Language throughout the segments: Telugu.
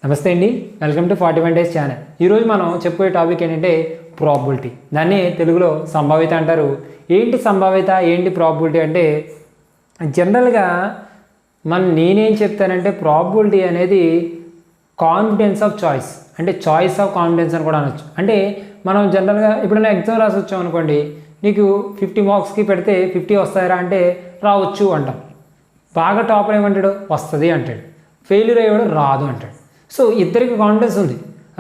నమస్తే అండి, వెల్కమ్ టు 41 డేస్ ఛానల్. ఈరోజు మనం చెప్పుకునే టాపిక్ ఏంటంటే ప్రాబబిలిటీ. దాన్ని తెలుగులో సంభావ్యత అంటారు. ఏంటి సంభావ్యత, ఏంటి ప్రాబబిలిటీ అంటే జనరల్గా నేనేం చెప్తానంటే ప్రాబబిలిటీ అనేది కాన్ఫిడెన్స్ ఆఫ్ చాయిస్, అంటే చాయిస్ ఆఫ్ కాన్ఫిడెన్స్ అని కూడా అనొచ్చు. అంటే మనం జనరల్గా ఎప్పుడైనా ఎగ్జామ్ రాసి వచ్చాం అనుకోండి, నీకు 50 మార్క్స్కి పెడితే 50 వస్తాయరా అంటే రావచ్చు అంటాం. బాగా టాపర్ ఏమంటాడు, వస్తుంది అంటాడు. ఫెయిల్యూర్ అయ్యేవాడు రాదు అంటాడు. సో ఇద్దరికి కాన్ఫిడెన్స్ ఉంది,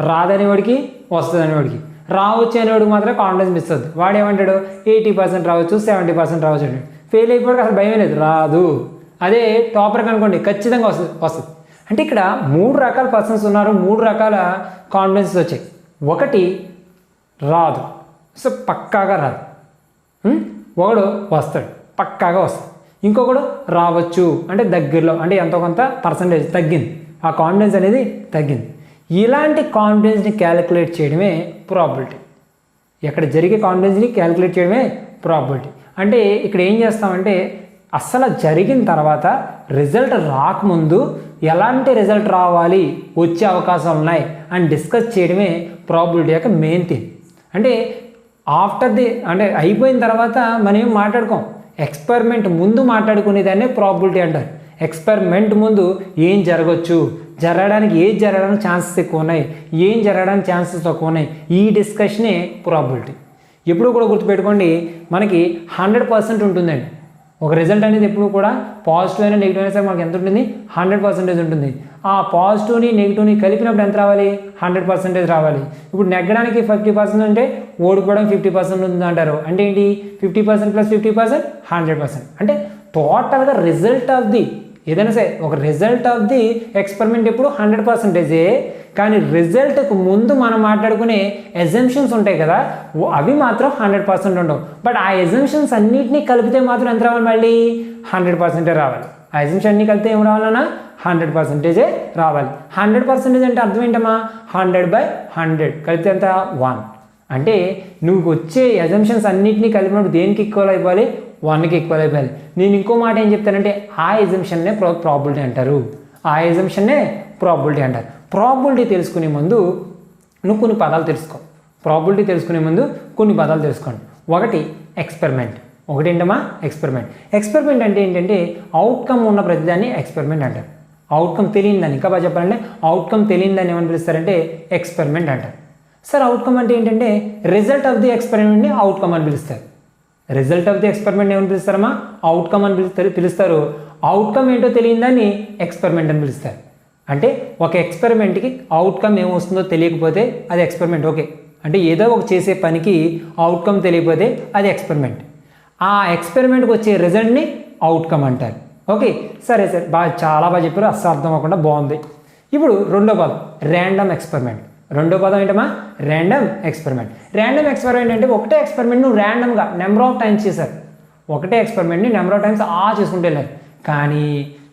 రాదనేవాడికి వస్తుంది అనేవాడికి. రావచ్చు అనేవాడికి మాత్రం కాన్ఫిడెన్స్ మిస్ అవుతుంది. వాడు ఏమంటాడు 80% రావచ్చు, 70% రావచ్చు అంటాడు. ఫెయిల్ అయిపోయాడు, అసలు భయం లేదు, రాదు. అదే టాపర్కి అనుకోండి ఖచ్చితంగా వస్తుంది. అంటే ఇక్కడ 3 రకాల పర్సన్స్ ఉన్నారు, 3 రకాల కాన్ఫిడెన్స్ వచ్చాయి. ఒకటి రాదు, సో పక్కాగా రాదు. ఒకడు వస్తాడు, పక్కాగా వస్తాడు. ఇంకొకడు రావచ్చు అంటే దగ్గరలో, అంటే ఎంతో కొంత పర్సంటేజ్ తగ్గింది, ఆ కాన్ఫిడెన్స్ అనేది తగ్గింది. ఇలాంటి కాన్ఫిడెన్స్ని క్యాలిక్యులేట్ చేయడమే ప్రాబబిలిటీ. ఎక్కడ జరిగే కాన్ఫిడెన్స్ని క్యాలిక్యులేట్ చేయడమే ప్రాబబిలిటీ. అంటే ఇక్కడ ఏం చేస్తామంటే అసలు జరిగిన తర్వాత రిజల్ట్ రాకముందు ఎలాంటి రిజల్ట్ రావాలి, వచ్చే అవకాశాలు ఉన్నాయి అని డిస్కస్ చేయడమే ప్రాబబిలిటీ యొక్క మెయిన్ థింగ్. అంటే అంటే అయిపోయిన తర్వాత మనం ఏం మాట్లాడుకోం, ఎక్స్పెరిమెంట్ ముందు మాట్లాడుకునేదాన్నే ప్రాబబిలిటీ అంటారు. ఎక్స్పెరిమెంట్ ముందు ఏం జరగవచ్చు, ఏది జరగడానికి ఛాన్సెస్ ఎక్కువ ఉన్నాయి, ఏం జరగడానికి ఛాన్సెస్ తక్కువ ఉన్నాయి, ఈ డిస్కషనే ప్రాబబిలిటీ. ఎప్పుడు కూడా గుర్తుపెట్టుకోండి, మనకి 100% ఉంటుందండి. ఒక రిజల్ట్ అనేది ఎప్పుడు కూడా పాజిటివ్ అయినా నెగిటివ్ అయినా సరే మనకి ఎంత ఉంటుంది, 100% ఉంటుంది. ఆ పాజిటివ్ని నెగిటివ్ని కలిపినప్పుడు ఎంత రావాలి, 100% రావాలి. ఇప్పుడు నెగ్గడానికి 50% అంటే ఓడిపోవడం 50% ఉంది అంటారు. అంటే ఏంటి, 50% + 50% 100%. అంటే టోటల్గా రిజల్ట్ ఆఫ్ ది ఏదైనా సరే ఒక రిజల్ట్ ఆఫ్ ది ఎక్స్పెరిమెంట్ ఎప్పుడు 100%. కానీ రిజల్ట్కు ముందు మనం మాట్లాడుకునే ఎజంప్షన్స్ ఉంటాయి కదా, అవి మాత్రం 100% ఉండవు. బట్ ఆ ఎజంప్షన్స్ అన్నింటినీ కలిపితే మాత్రం ఎంత రావాలి, మళ్ళీ 100% రావాలి. ఆ ఎజంప్షన్ అన్ని కలిపితే ఏం రావాలన్నా 100% రావాలి. 100% అంటే అర్థం ఏంటమ్మా, 100/100 కలిపితే ఎంత 1. అంటే నువ్వు వచ్చే ఎజంప్షన్స్ అన్నింటినీ కలిపినప్పుడు దేనికి ఈక్వల్ అయిపోవాలి, 1కి ఈక్వల్ అయిపోవాలి. నేను ఇంకో మాట ఏం చెప్తానంటే ఆ ఎజంప్షన్నే ప్రాబబిలిటీ అంటారు. ఆ ఎజంప్షన్నే ప్రాబబిలిటీ అంటారు. ప్రాబబిలిటీ తెలుసుకునే ముందు నువ్వు కొన్ని పదాలు తెలుసుకో. ప్రాబబిలిటీ తెలుసుకునే ముందు కొన్ని పదాలు తెలుసుకోండి. ఒకటి ఎక్స్పెరిమెంట్. ఒకటి ఏంటమ్మా, ఎక్స్పెరిమెంట్. ఎక్స్పెరిమెంట్ అంటే ఏంటంటే అవుట్కమ్ ఉన్న ప్రతిదాన్ని ఎక్స్పెరిమెంట్ అంటారు. అవుట్కమ్ తెలియదని, ఇంకా బాగా చెప్పాలంటే అవుట్కమ్ తెలియదని ఏమని పిలుస్తారంటే ఎక్స్పెరిమెంట్ అంటారు. సార్ అవుట్కమ్ అంటే ఏంటంటే రిజల్ట్ ఆఫ్ ది ఎక్స్పెరిమెంట్ని అవుట్కమ్ అని పిలుస్తారు. రిజల్ట్ ఆఫ్ ది ఎక్స్పెరిమెంట్ ఏమని పిలుస్తారమ్మా, అవుట్కమ్ అని పిలుస్తారు. అవుట్కమ్ ఏంటో తెలియదాన్ని ఎక్స్పెరిమెంట్ అని పిలుస్తారు. అంటే ఒక ఎక్స్పెరిమెంట్కి అవుట్కమ్ ఏమొస్తుందో తెలియకపోతే అది ఎక్స్పెరిమెంట్. ఓకే, అంటే ఏదో ఒక చేసే పనికి అవుట్కమ్ తెలియకపోతే అది ఎక్స్పెరిమెంట్. ఆ ఎక్స్పెరిమెంట్కి వచ్చే రిజల్ట్ని అవుట్కమ్ అంటారు. ఓకే, సరే చాలా బాగా చెప్పారు, అస్సలు అర్థం అవ్వకుండా బాగుంది. ఇప్పుడు రెండో పదం ర్యాండమ్ ఎక్స్పెరిమెంట్. రెండో పదం ఏంటమ్మా, ర్యాండమ్ ఎక్స్పెరిమెంట్. ర్యాండమ్ ఎక్స్పెరిమెంట్ అంటే ఒకటే ఎక్స్పెరిమెంట్ నువ్వు ర్యాండమ్గా నెంబర్ ఆఫ్ టైమ్స్ చేశారు. ఒకటే ఎక్స్పెరిమెంట్ని నెంబర్ ఆఫ్ టైమ్స్ చేసుకుంటే వెళ్ళారు. కానీ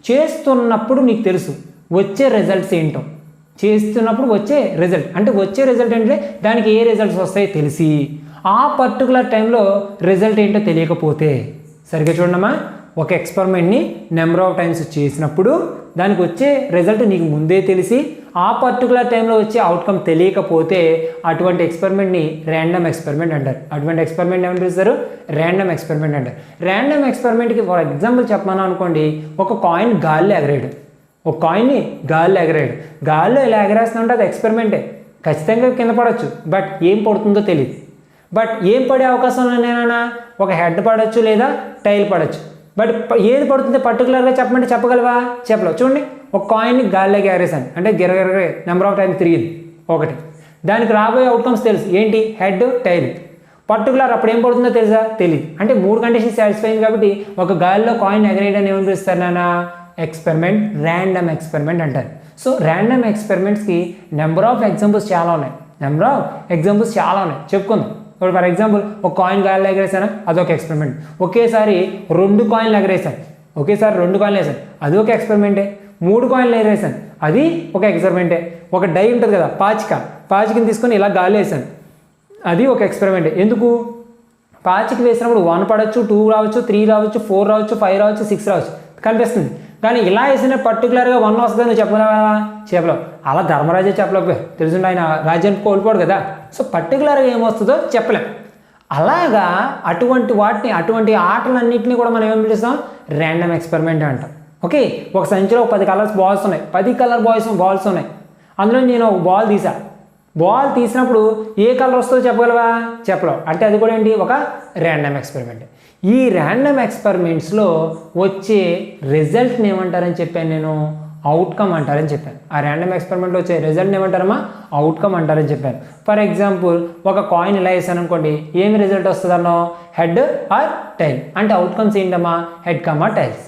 చేస్తున్నప్పుడు నీకు తెలుసు వచ్చే రిజల్ట్స్ ఏంటో. చేస్తున్నప్పుడు వచ్చే రిజల్ట్ అంటే అంటే దానికి ఏ రిజల్ట్స్ వస్తాయో తెలిసి ఆ పర్టికులర్ టైంలో రిజల్ట్ ఏంటో తెలియకపోతే, సరిగ్గా చూడమ్మా, ఒక ఎక్స్పెరిమెంట్ని నెంబర్ ఆఫ్ టైమ్స్ చేసినప్పుడు దానికి వచ్చే రిజల్ట్ నీకు ముందే తెలిసి ఆ పర్టికులర్ టైంలో వచ్చే అవుట్కమ్ తెలియకపోతే అటువంటి ఎక్స్పెరిమెంట్ని ర్యాండమ్ ఎక్స్పెరిమెంట్ అంటారు. అటువంటి ఎక్స్పెరిమెంట్ ఏమని పిలుస్తారు, ర్యాండమ్ ఎక్స్పెరిమెంట్ అంటారు. ర్యాండమ్ ఎక్స్పెరిమెంట్కి ఫర్ ఎగ్జాంపుల్ చెప్పమని అనుకోండి, ఒక కాయిన్ గాల్లో ఎగరేయడం. ఒక కాయిన్ని గాల్లో ఎగరేయడం. గాల్లో ఇలా ఎగరేస్తుంటే అది ఎక్స్పెరిమెంటే, ఖచ్చితంగా కింద పడవచ్చు, బట్ ఏం పడుతుందో తెలియదు. బట్ ఏం పడే అవకాశం నేనైనా ఒక హెడ్ పడవచ్చు లేదా టైల్ పడవచ్చు. బట్ ఏది పడుతుందో పర్టికులర్గా చెప్పమంటే చెప్పగలవా, చెప్పలేవు. చూడండి, ఒక కాయిన్ని గాల్లోకి ఎగరేసాను అంటే గిరగిరగే నెంబర్ ఆఫ్ టైమ్స్ తిరిగింది ఒకటి. దానికి రాబోయే అవుట్కమ్స్ తెలుసు, ఏంటి, హెడ్ టైల్. పర్టికులర్ అప్పుడు ఏం పడుతుందో తెలుసా, తెలియదు. అంటే 3 కండిషన్స్ సాటిస్ఫై అయింది కాబట్టి ఒక గాల్లో కాయిన్ ఎగరేయడాన్ని ఏమని పిలుస్తారు నాన్న, ఎక్స్పెరిమెంట్, ర్యాండమ్ ఎక్స్పెరిమెంట్ అంటారు. సో ర్యాండమ్ ఎక్స్పెరిమెంట్స్కి నెంబర్ ఆఫ్ ఎగ్జాంపుల్స్ చాలా ఉన్నాయి. చెప్పుకుందాం. ఇప్పుడు ఫర్ ఎగ్జాంపుల్ ఒక కాయిన్ గాల్లో ఎగరేసాను, అదొక ఎక్స్పెరిమెంట్. ఒకేసారి 2 కాయిన్లు ఎగరేసాను, వేసాను, అది ఒక ఎక్స్పెరిమెంటే. 3 కాయిన్లు ఎగరేసాను, అది ఒక ఎక్స్పెరిమెంటే. ఒక డై ఉంటుంది కదా, పాచికని తీసుకొని ఇలా గాల్లో వేసాను, అది ఒక ఎక్స్పెరిమెంటే. ఎందుకు, పాచిక వేసినప్పుడు 1 పడవచ్చు, 2 రావచ్చు, 3 రావచ్చు, 4 రావచ్చు, 5 రావచ్చు, 6 రావచ్చు, కనిపిస్తుంది. కానీ ఇలా వేసిన పర్టికులర్గా 1 వస్తుంది నువ్వు చెప్పలేవా? చెప్పలేవు. అలా ధర్మరాజే చెప్పలేకపోయారు, తెలుసుండి ఆయన రాజ్యానికి కోల్పోడు కదా. సో పర్టికులర్గా ఏమొస్తుందో చెప్పలేం. అలాగా అటువంటి ఆటలన్నింటినీ కూడా మనం ఏం పిలుస్తాం? ర్యాండమ్ ఎక్స్పెరిమెంట్ అంటాం. ఓకే, ఒక సంచిలో 10 కలర్స్ బాల్స్ ఉన్నాయి, 10 కలర్ బాల్స్ ఉన్నాయి. అందులో నేను ఒక బాల్ తీసినప్పుడు ఏ కలర్ వస్తుందో చెప్పగలవా? చెప్పలేవు. అంటే అది కూడా ఏంటి? ఒక ర్యాండమ్ ఎక్స్పెరిమెంట్. ఈ ర్యాండమ్ ఎక్స్పెరిమెంట్స్లో వచ్చే రిజల్ట్ని ఏమంటారని చెప్పాను నేను? అవుట్కమ్ అంటారని చెప్పాను. ఆ ర్యాండమ్ ఎక్స్పెరిమెంట్లో వచ్చే రిజల్ట్ని ఏమంటారమ్మా? అవుట్కమ్ అంటారని చెప్పాను. ఫర్ ఎగ్జాంపుల్ ఒక కాయిన్ ఇలా వేసాను అనుకోండి, ఏమి రిజల్ట్ వస్తుంది అన్నో? Head or tail. అంటే అవుట్కమ్స్ ఏంటమ్మా? Head comma tails.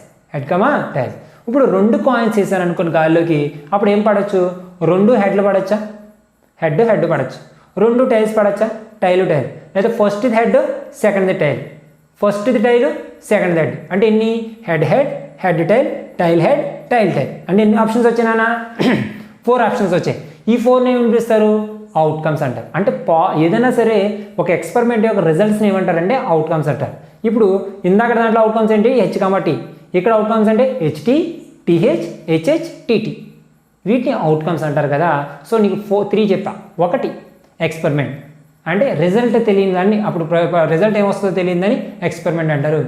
ఇప్పుడు 2 కాయిన్స్ వేసాను అనుకోండి గాల్లోకి, అప్పుడు ఏం పడవచ్చు? 2 హెడ్లు పడచ్చా? హెడ్ పడచ్చు. 2 టైల్స్ పడచ్చా? టైల్. లేదా ఫస్ట్ది హెడ్, సెకండ్ది టైల్, ఫస్ట్ది టైల్, సెకండ్ది హెడ్. అంటే ఎన్ని? హెడ్ టైల్, టైల్ అంటే ఎన్ని ఆప్షన్స్ వచ్చాయినా? 4 ఆప్షన్స్ వచ్చాయి. ఈ 4ని ఏమి పిలుస్తారు? అవుట్కమ్స్ అంటారు. అంటే ఏదైనా సరే ఒక ఎక్స్పెరిమెంట్ యొక్క రిజల్ట్స్ని ఏమంటారంటే అవుట్కమ్స్ అంటారు. ఇప్పుడు ఇందాక దాంట్లో అవుట్కమ్స్ ఏంటి? హెచ్ కమా టీ. ఇక్కడ అవుట్కమ్స్ అంటే హెచ్టీ, టీహెచ్, హెచ్హెచ్, టీటీ. వీటిని అవుట్కమ్స్ అంటారు కదా. సో నీకు 3 చెప్పా. 1 ఎక్స్పెరిమెంట్ అంటే రిజల్ట్ తెలియని దాన్ని, అప్పుడు రిజల్ట్ ఏమొస్తుందో తెలియదని ఎక్స్పెరిమెంట్ అంటారు.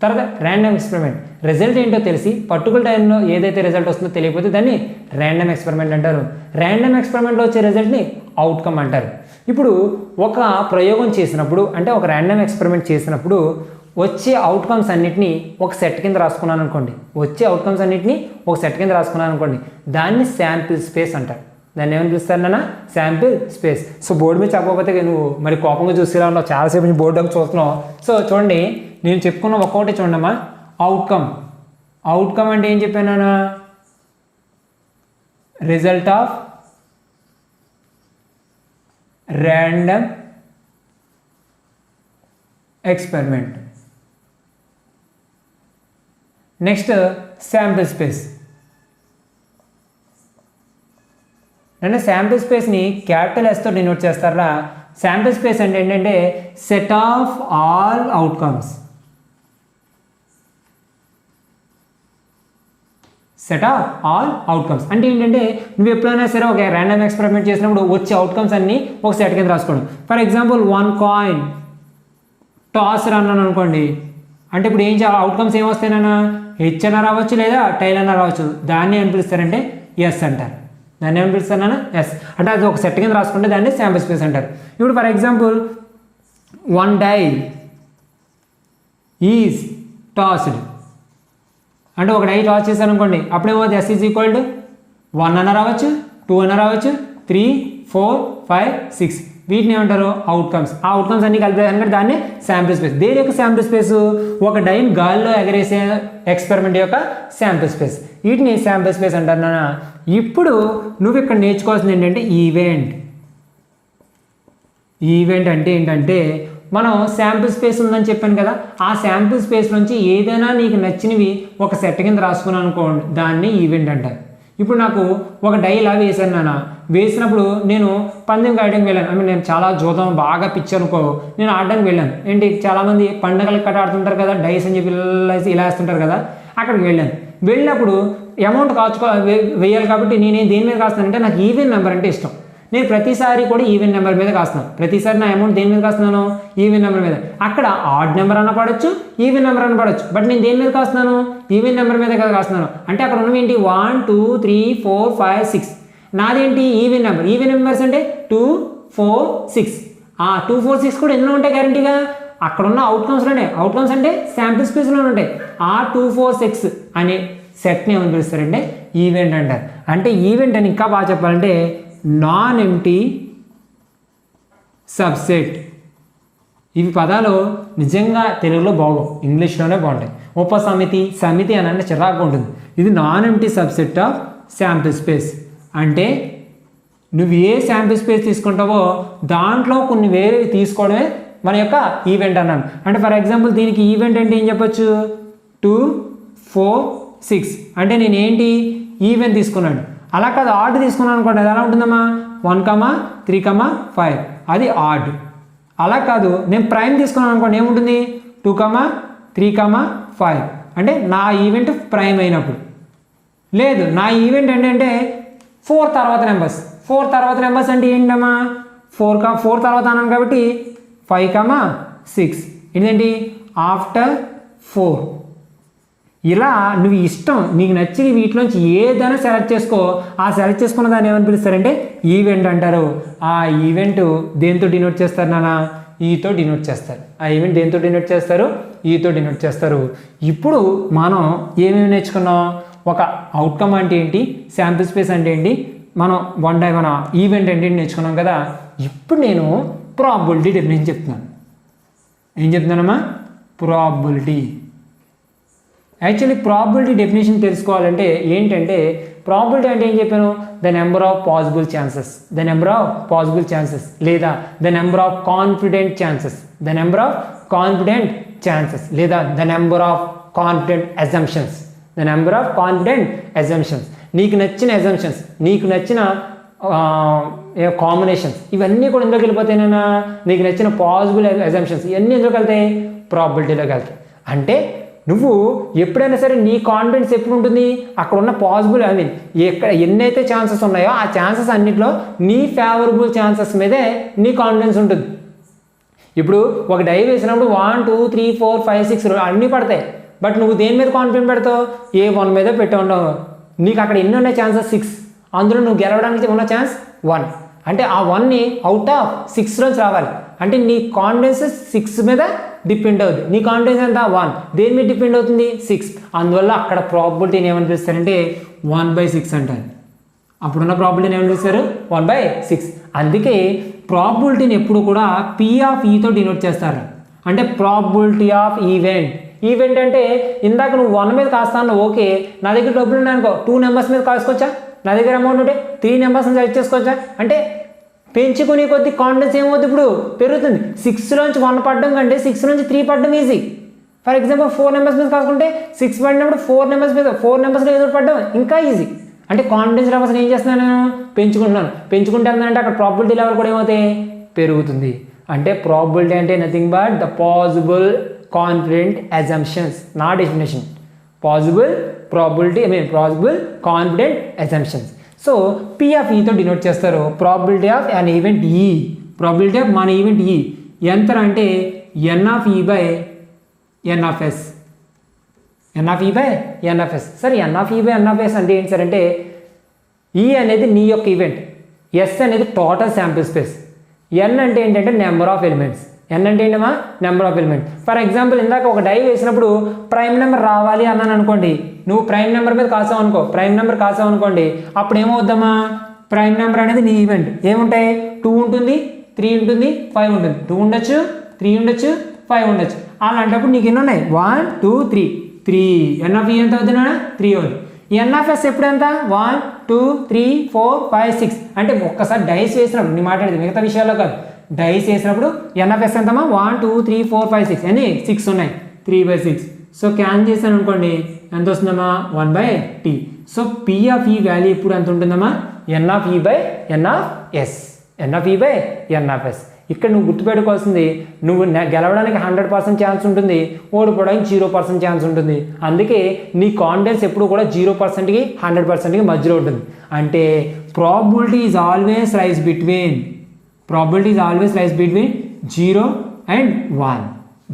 తర్వాత ర్యాండమ్ ఎక్స్పెరిమెంట్, రిజల్ట్ ఏంటో తెలిసి పర్టికులర్ టైంలో ఏదైతే రిజల్ట్ వస్తుందో తెలియకపోతే దాన్ని ర్యాండమ్ ఎక్స్పెరిమెంట్ అంటారు. ర్యాండమ్ ఎక్స్పెరిమెంట్లో వచ్చే రిజల్ట్ని అవుట్కమ్ అంటారు. ఇప్పుడు ఒక ప్రయోగం చేసినప్పుడు, అంటే ఒక ర్యాండమ్ ఎక్స్పెరిమెంట్ చేసినప్పుడు వచ్చే అవుట్కమ్స్ అన్నిటినీ ఒక సెట్ కింద రాసుకున్నాను అనుకోండి, దాన్ని శాంపిల్ స్పేస్ అంటారు. దాన్ని ఏమని పిలుస్తారు నాన్న? Sample space. సో బోర్డు మీద చెప్పకపోతే నువ్వు మరి కోపంగా చూసేలా ఉన్నావు, చాలాసేపు నుంచి బోర్డు చూస్తున్నావు. సో చూడండి, నేను చెప్పుకున్న ఒక్కొక్కటి చూడమ్మా. అవుట్కమ్ అంటే ఏం చెప్పాను? Result of random experiment. Next sample space. అంటే శాంపిల్ స్పేస్ని క్యాపిటల్ ఎస్తో డినోట్ చేస్తారా? శాంపిల్ స్పేస్ అంటే ఏంటంటే సెట్ ఆఫ్ ఆల్ అవుట్కమ్స్. అంటే ఏంటంటే నువ్వు ఎప్పుడైనా సరే ఒక ర్యాండమ్ ఎక్స్పెరిమెంట్ చేసినప్పుడు వచ్చే అవుట్కమ్స్ అన్నీ ఒక సెట్ కింద రాసుకోండి. ఫర్ ఎగ్జాంపుల్ 1 కాయిన్ టాస్ అన్నాను అనుకోండి, అంటే ఇప్పుడు ఏం చేయాలి? అవుట్కమ్స్ ఏమొస్తాయినా? హెచ్ అన్న రావచ్చు, లేదా టైల్ అన్న రావచ్చు. దాన్ని ఏం పిలుస్తారంటే ఎస్ అంటారు. దాన్ని ఏం పిలుస్తారన్నా? ఎస్. అంటే అది ఒక సెట్ కింద రాసుకుంటే దాన్ని శాంపిల్ స్పేస్ అంటారు. ఇప్పుడు for example 1 die is tossed. అంటే ఒక డై టాస్ చేశాను అనుకోండి, అప్పుడేమవుతుంది? ఎస్ ఈజ్ ఈక్వల్ టు 1 అన్న రావచ్చు, 2 అన్న రావచ్చు, 3, 4, 5, 6. వీటిని ఏమంటారు? అవుట్కమ్స్. ఆ అవుట్కమ్స్ అన్ని కలిపి దాన్ని శాంపిల్ స్పేస్. దేని యొక్క శాంపిల్ స్పేస్? ఒక డైన్ గాల్లో ఎగరేసే ఎక్స్పెరిమెంట్ యొక్క శాంపిల్ స్పేస్. వీటిని శాంపిల్ స్పేస్ అంటారు నాన్న. ఇప్పుడు నువ్వు ఇక్కడ నేర్చుకోవాల్సింది ఏంటంటే ఈవెంట్ అంటే ఏంటంటే, మనం శాంపిల్ స్పేస్ ఉందని చెప్పాను కదా, ఆ శాంపిల్ స్పేస్ నుంచి ఏదైనా నీకు నచ్చినవి ఒక సెట్ కింద రాసుకున్నాను అనుకోండి, దాన్ని ఈవెంట్ అంటారు. ఇప్పుడు నాకు ఒక డై ఇలా వేసాను నాన్న, వేసినప్పుడు నేను పందెం కాయడానికి వెళ్ళాను. నేను చాలా జూదం బాగా పిచ్చి అనుకో, నేను ఆడడానికి వెళ్ళాను. ఏంటి, చాలామంది పండుగలకు కట్ట ఆడుతుంటారు కదా, డైస్ అని చెప్పి ఇలా వేస్తుంటారు కదా, అక్కడికి వెళ్ళినప్పుడు అమౌంట్ వేయాలి కాబట్టి నేను దేని మీద కాస్తానంటే నాకు ఈవెన్ నెంబర్ అంటే ఇష్టం. నేను ప్రతిసారి కూడా ఈవెన్ నెంబర్ మీద కాస్తున్నాను. ప్రతిసారి నా అమౌంట్ దేని మీద కాస్తున్నాను? ఈవెన్ నెంబర్ మీద. అక్కడ ఆడ్ నెంబర్ అన్న పడవచ్చు, ఈవెన్ నెంబర్ అన్న పడవచ్చు. బట్ నేను దేని మీద కాస్తున్నాను? ఈవెన్ నెంబర్ మీద కదా కాస్తున్నాను. అంటే అక్కడ ఉన్నవి ఏంటి? 1, 2, 3, 4, 5, 6. నాదేంటి? Even number. ఈవెన్ నెంబర్స్ అంటే 2, 4, 6. 2, 4, 6 కూడా ఎన్నో ఉంటాయి గ్యారంటీగా. అక్కడ ఉన్న అవుట్కమ్స్లోనే. అవుట్కమ్స్ అంటే శాంపిల్ స్పేస్లోనే ఉంటాయి. 2, 4, 6 అనే సెట్ని ఏమని పిలుస్తారంటే ఈవెంట్ అంటారు. అంటే ఈవెంట్ అని ఇంకా బాగా చెప్పాలంటే నాన్ ఎంప్టీ సబ్సెట్. ఇవి పదాలు నిజంగా తెలుగులో బాగోవు, ఇంగ్లీష్లోనే బాగుంటాయి. సమితి అని అంటే చిరాకు ఉంటుంది. ఇది non empty subset of sample space. అంటే నువ్వు ఏ శాంపిల్ స్పేస్ తీసుకుంటావో దాంట్లో కొన్ని వేరేవి తీసుకోవడమే మన యొక్క ఈవెంట్ అన్నాను. అంటే ఫర్ ఎగ్జాంపుల్ దీనికి ఈవెంట్ అంటే ఏం చెప్పచ్చు? 2, 4, 6 అంటే నేను ఏంటి? ఈవెంట్ తీసుకున్నాను. అలా కాదు, ఆడ్ తీసుకున్నాను అనుకోండి, అది ఎలా ఉంటుందమ్మా? 1, 3, 5 అది ఆడ్. అలా కాదు, నేను ప్రైమ్ తీసుకున్నాను అనుకోండి, ఏముంటుంది? 2, 3, 5 అంటే నా ఈవెంట్ ప్రైమ్ అయినప్పుడు. లేదు నా ఈవెంట్ ఏంటంటే 4 తర్వాత నెంబర్స్. 4 తర్వాత నెంబర్స్ అంటే ఏంటమ్మా, 4 తర్వాత అన్నాను కాబట్టి 5, 6. ఇదేంటి ఆఫ్టర్ 4. ఇలా నువ్వు ఇష్టం నీకు నచ్చిన వీటిలోంచి ఏదైనా సెలెక్ట్ చేసుకో. ఆ సెలెక్ట్ చేసుకున్న దాన్ని ఏమని పిలుస్తారంటే ఈవెంట్ అంటారు. ఆ ఈవెంట్ దేంతో డినోట్ చేస్తారు నాన్న, ఈతో డినోట్ చేస్తారు. ఆ ఈవెంట్ దేంతో డినోట్ చేస్తారు, ఈతో డినోట్ చేస్తారు. ఇప్పుడు మనం ఏమేమి నేర్చుకున్నాం, ఒక అవుట్కమ్ అంటే ఏంటి, శాంపిల్ స్పేస్ అంటే ఏంటి, మనం మన ఈవెంట్ అంటే ఏంటి నేర్చుకున్నాం కదా. ఇప్పుడు నేను ప్రాబబిలిటీ డెఫినేషన్ చెప్తున్నాను. ఏం చెప్తున్నానమ్మా, ప్రాబబిలిటీ. యాక్చువల్లీ ప్రాబబిలిటీ డెఫినేషన్ తెలుసుకోవాలంటే ఏంటంటే, ప్రాబబిలిటీ అంటే ఏం చెప్పాను, the number of possible chances, the number of possible chances, లేదా the number of confident chances, the number of confident chances, లేదా the number of confident assumptions, the number of confident assumptions. నీకు నచ్చిన అజంప్షన్స్, నీకు నచ్చిన కాంబినేషన్స్, ఇవన్నీ కూడా ఎందులోకి వెళ్ళిపోతాయినా, నీకు నచ్చిన పాసిబుల్ అజంప్షన్స్ ఇవన్నీ ఎందులోకి వెళ్తాయి, ప్రాబబిలిటీలోకి వెళ్తాయి. అంటే నువ్వు ఎప్పుడైనా సరే నీ కాన్ఫిడెన్స్ ఎప్పుడు ఉంటుంది, అక్కడ ఉన్న పాసిబుల్ ఎక్కడ ఎన్నైతే ఛాన్సెస్ ఉన్నాయో ఆ ఛాన్సెస్ అన్నింటిలో నీ ఫేవరబుల్ ఛాన్సెస్ మీదే నీ కాన్ఫిడెన్స్ ఉంటుంది. ఇప్పుడు ఒక డై వేసినప్పుడు 1 2 3 4 5 6 అన్నీ పడతాయి. బట్ నువ్వు దేని మీద కాన్ఫిడెంట్ పెడతావు, ఏ 1 మీద పెట్టి ఉండవు. నీకు అక్కడ ఎన్ని ఉన్నాయి ఛాన్సెస్, 6. అందులో నువ్వు గెలవడానికి ఉన్న ఛాన్స్ 1. అంటే ఆ 1ని అవుట్ ఆఫ్ 6లోంచి రావాలి. అంటే నీ కాన్ఫిడెన్స్ 6 మీద డిపెండ్ అవుతుంది. నీ కాన్ఫిడెన్స్ ఎంత 1, దేని మీద డిపెండ్ అవుతుంది 6. అందువల్ల అక్కడ ప్రాబబిలిటీని ఏమని పిలుస్తారంటే 1/6 అంటారు. అప్పుడున్న ప్రాబబిలిటీని ఏమని పిలుస్తారు 1/6. అందుకే ప్రాబబిలిటీని ఎప్పుడు కూడా P ఆఫ్ ఈతో డినోట్ చేస్తారు. అంటే ప్రాబబిలిటీ ఆఫ్ ఈవెంట్. ఈవెంట్ అంటే ఇందాక నువ్వు 1 మీద కాస్తాను, ఓకే నా దగ్గర డబ్బులు ఉన్నాయనుకో 2 నెంబర్స్ మీద కాసుకోవచ్చా, నా దగ్గర అమౌంట్ ఉంటే 3 నెంబర్స్ని సెలెక్ట్ చేసుకోవచ్చా. అంటే పెంచుకునే కొద్ది కాన్ఫిడెన్స్ ఏమవుతుంది, ఇప్పుడు పెరుగుతుంది. 6లోంచి 1 పడడం కంటే 6 నుంచి 3 పడడం ఈజీ. ఫర్ ఎగ్జాంపుల్ 4 నెంబర్స్ మీద కాసుకుంటే 6 పడినప్పుడు 4 నెంబర్స్ మీద 4 నెంబర్స్లో ఎదురు పడడం ఇంకా ఈజీ. అంటే కాన్ఫిడెన్స్ లెవెల్స్ ఏం చేస్తున్నాను నేను, పెంచుకుంటున్నాను. పెంచుకుంటే అంటే అక్కడ ప్రాబబిలిటీ లెవెల్ కూడా ఏమవుతాయి, పెరుగుతుంది. అంటే ప్రాబబిలిటీ అంటే nothing but the possible confident assumptions, నా definition. Possible probability possible confident assumptions. So P of ఈతో డినోట్ చేస్తారు. Probability of an event E, probability of మన ఈవెంట్ ఈ ఎంత అంటే N of E by N of S. N of E by N of S. సరే N of E by N of S అంటే ఏంటి సార్ అంటే, E అనేది నీ యొక్క ఈవెంట్, S అనేది టోటల్ శాంపిల్ స్పేస్, N అంటే ఏంటంటే నెంబర్ ఆఫ్ ఎలిమెంట్స్. N అంటే ఏంటమ్మా, number of element. For example ఇందాక ఒక డై వేసినప్పుడు ప్రైమ్ నెంబర్ రావాలి అన్నాను అనుకోండి, నువ్వు ప్రైమ్ నెంబర్ మీద కాసావు అనుకో, ప్రైమ్ నెంబర్ కాసావు అనుకోండి, అప్పుడు ఏమవుద్దామా, ప్రైమ్ నెంబర్ అనేది నీ ఈవెంట్ ఏముంటాయి, 2 ఉంటుంది, 3 ఉంటుంది, 5 ఉంటుంది. 2 ఉండొచ్చు, 3 ఉండొచ్చు, 5 ఉండొచ్చు. అలాంటప్పుడు నీకు ఎన్ని ఉన్నాయి, 1 2 3 N ఆఫ్ E ఎంత అవుతుందా, 3 అవుతుంది. N ఆఫ్ S ఎప్పుడు ఎంత, 1 2 3 4 5 6. అంటే ఒక్కసారి డైస్ వేసినప్పుడు నీ మాట్లాడేది, మిగతా విషయాల్లో కాదు, డైస్ వేసినప్పుడు N ఆఫ్ S ఎంతమ్మా, 1 2 3 4 5 6 అని 6 ఉన్నాయి, 3/6. సో క్యాన్సిల్ చేశాను అనుకోండి, ఎంత వస్తుందమ్మా, 1/T. సో P ఆఫ్ ఈ వాల్యూ ఇప్పుడు ఎంత ఉంటుందమ్మా, N of E by N of S, N of E by N of S. ఇక్కడ నువ్వు గుర్తుపెట్టుకోవాల్సింది, నువ్వు గెలవడానికి 100% ఛాన్స్ ఉంటుంది, ఓడిపోవడానికి 0% ఛాన్స్ ఉంటుంది. అందుకే నీ కాన్ఫిడెన్స్ ఎప్పుడు కూడా 0%కి 100%కి మధ్యలో ఉంటుంది. అంటే probability is always rice between 0 and 1,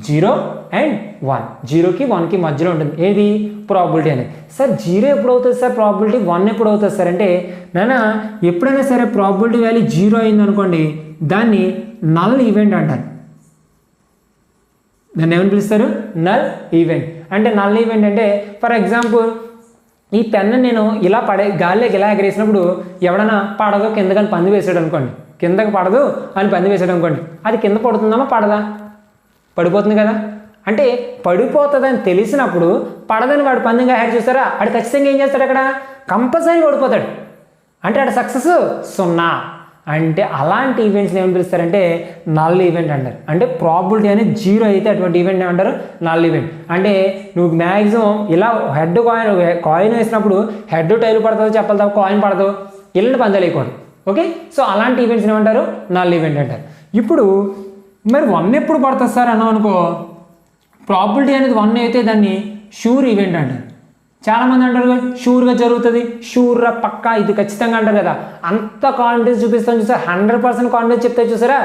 0 and 1, 0కి 1కి మధ్యలో ఉంటుంది. ఏది, ప్రాబబిలిటీ అనేది. సార్ 0 ఎప్పుడు అవుతుంది సార్, ప్రాబబిలిటీ 1 ఎప్పుడు అవుతుంది సార్ అంటే, నాన్న ఎప్పుడైనా సరే ప్రాబబిలిటీ వాల్యూ 0 అయింది అనుకోండి, దాన్ని నల్ ఈవెంట్ అంటారు. దాన్ని ఏమని పిలుస్తారు, నల్ ఈవెంట్. అంటే నల్ ఈవెంట్ అంటే ఫర్ ఎగ్జాంపుల్ ఈ పెన్ను నేను ఇలా గాలిలోకి ఇలా ఎగరేసినప్పుడు ఎవడన్నా పడదో కిందకని పంది వేసాడు అనుకోండి, కిందకి పడదు అని పంది వేసాడు అనుకోండి, అది కింద పడుతుందమ్మా, పడదా, పడిపోతుంది కదా. అంటే పడిపోతుందని తెలిసినప్పుడు పడదని వాడు పందెంగా హ్యాడ్ చూస్తారా, వాడు ఖచ్చితంగా ఏం చేస్తాడు, అక్కడ కంపల్సరీ ఓడిపోతాడు. అంటే అక్కడ సక్సెస్ 0. అంటే అలాంటి ఈవెంట్స్ని ఏమని పిలుస్తారంటే నల్ ఈవెంట్ అంటారు. అంటే ప్రాబబిలిటీ అనేది 0 అయితే అటువంటి ఈవెంట్ ఏమంటారు, నల్ ఈవెంట్. అంటే నువ్వు మ్యాక్సిమం ఇలా హెడ్ కాయిన్ వేసినప్పుడు హెడ్ టైల్ పడుతుందో చెప్పాలి తప్ప కాయిన్ పడదు, ఇల్లు పందలేయకూడదు. ఓకే, సో అలాంటి ఈవెంట్స్ ఏమంటారు, నల్ ఈవెంట్ అంటారు. ఇప్పుడు మరి 1 ఎప్పుడు పడుతుంది సార్ అన్నావు అనుకో, ప్రాబబిలిటీ అనేది 1 అయితే దాన్ని షూర్ ఈవెంట్ అంటారు. చాలామంది అంటారు షూర్గా జరుగుతుంది, షూర్గా పక్కా ఇది ఖచ్చితంగా అంటారు కదా, అంత కాన్ఫిడెన్స్ చూపిస్తాను చూసారా, 100% కాన్ఫిడెన్స్ చెప్తే చూసారా,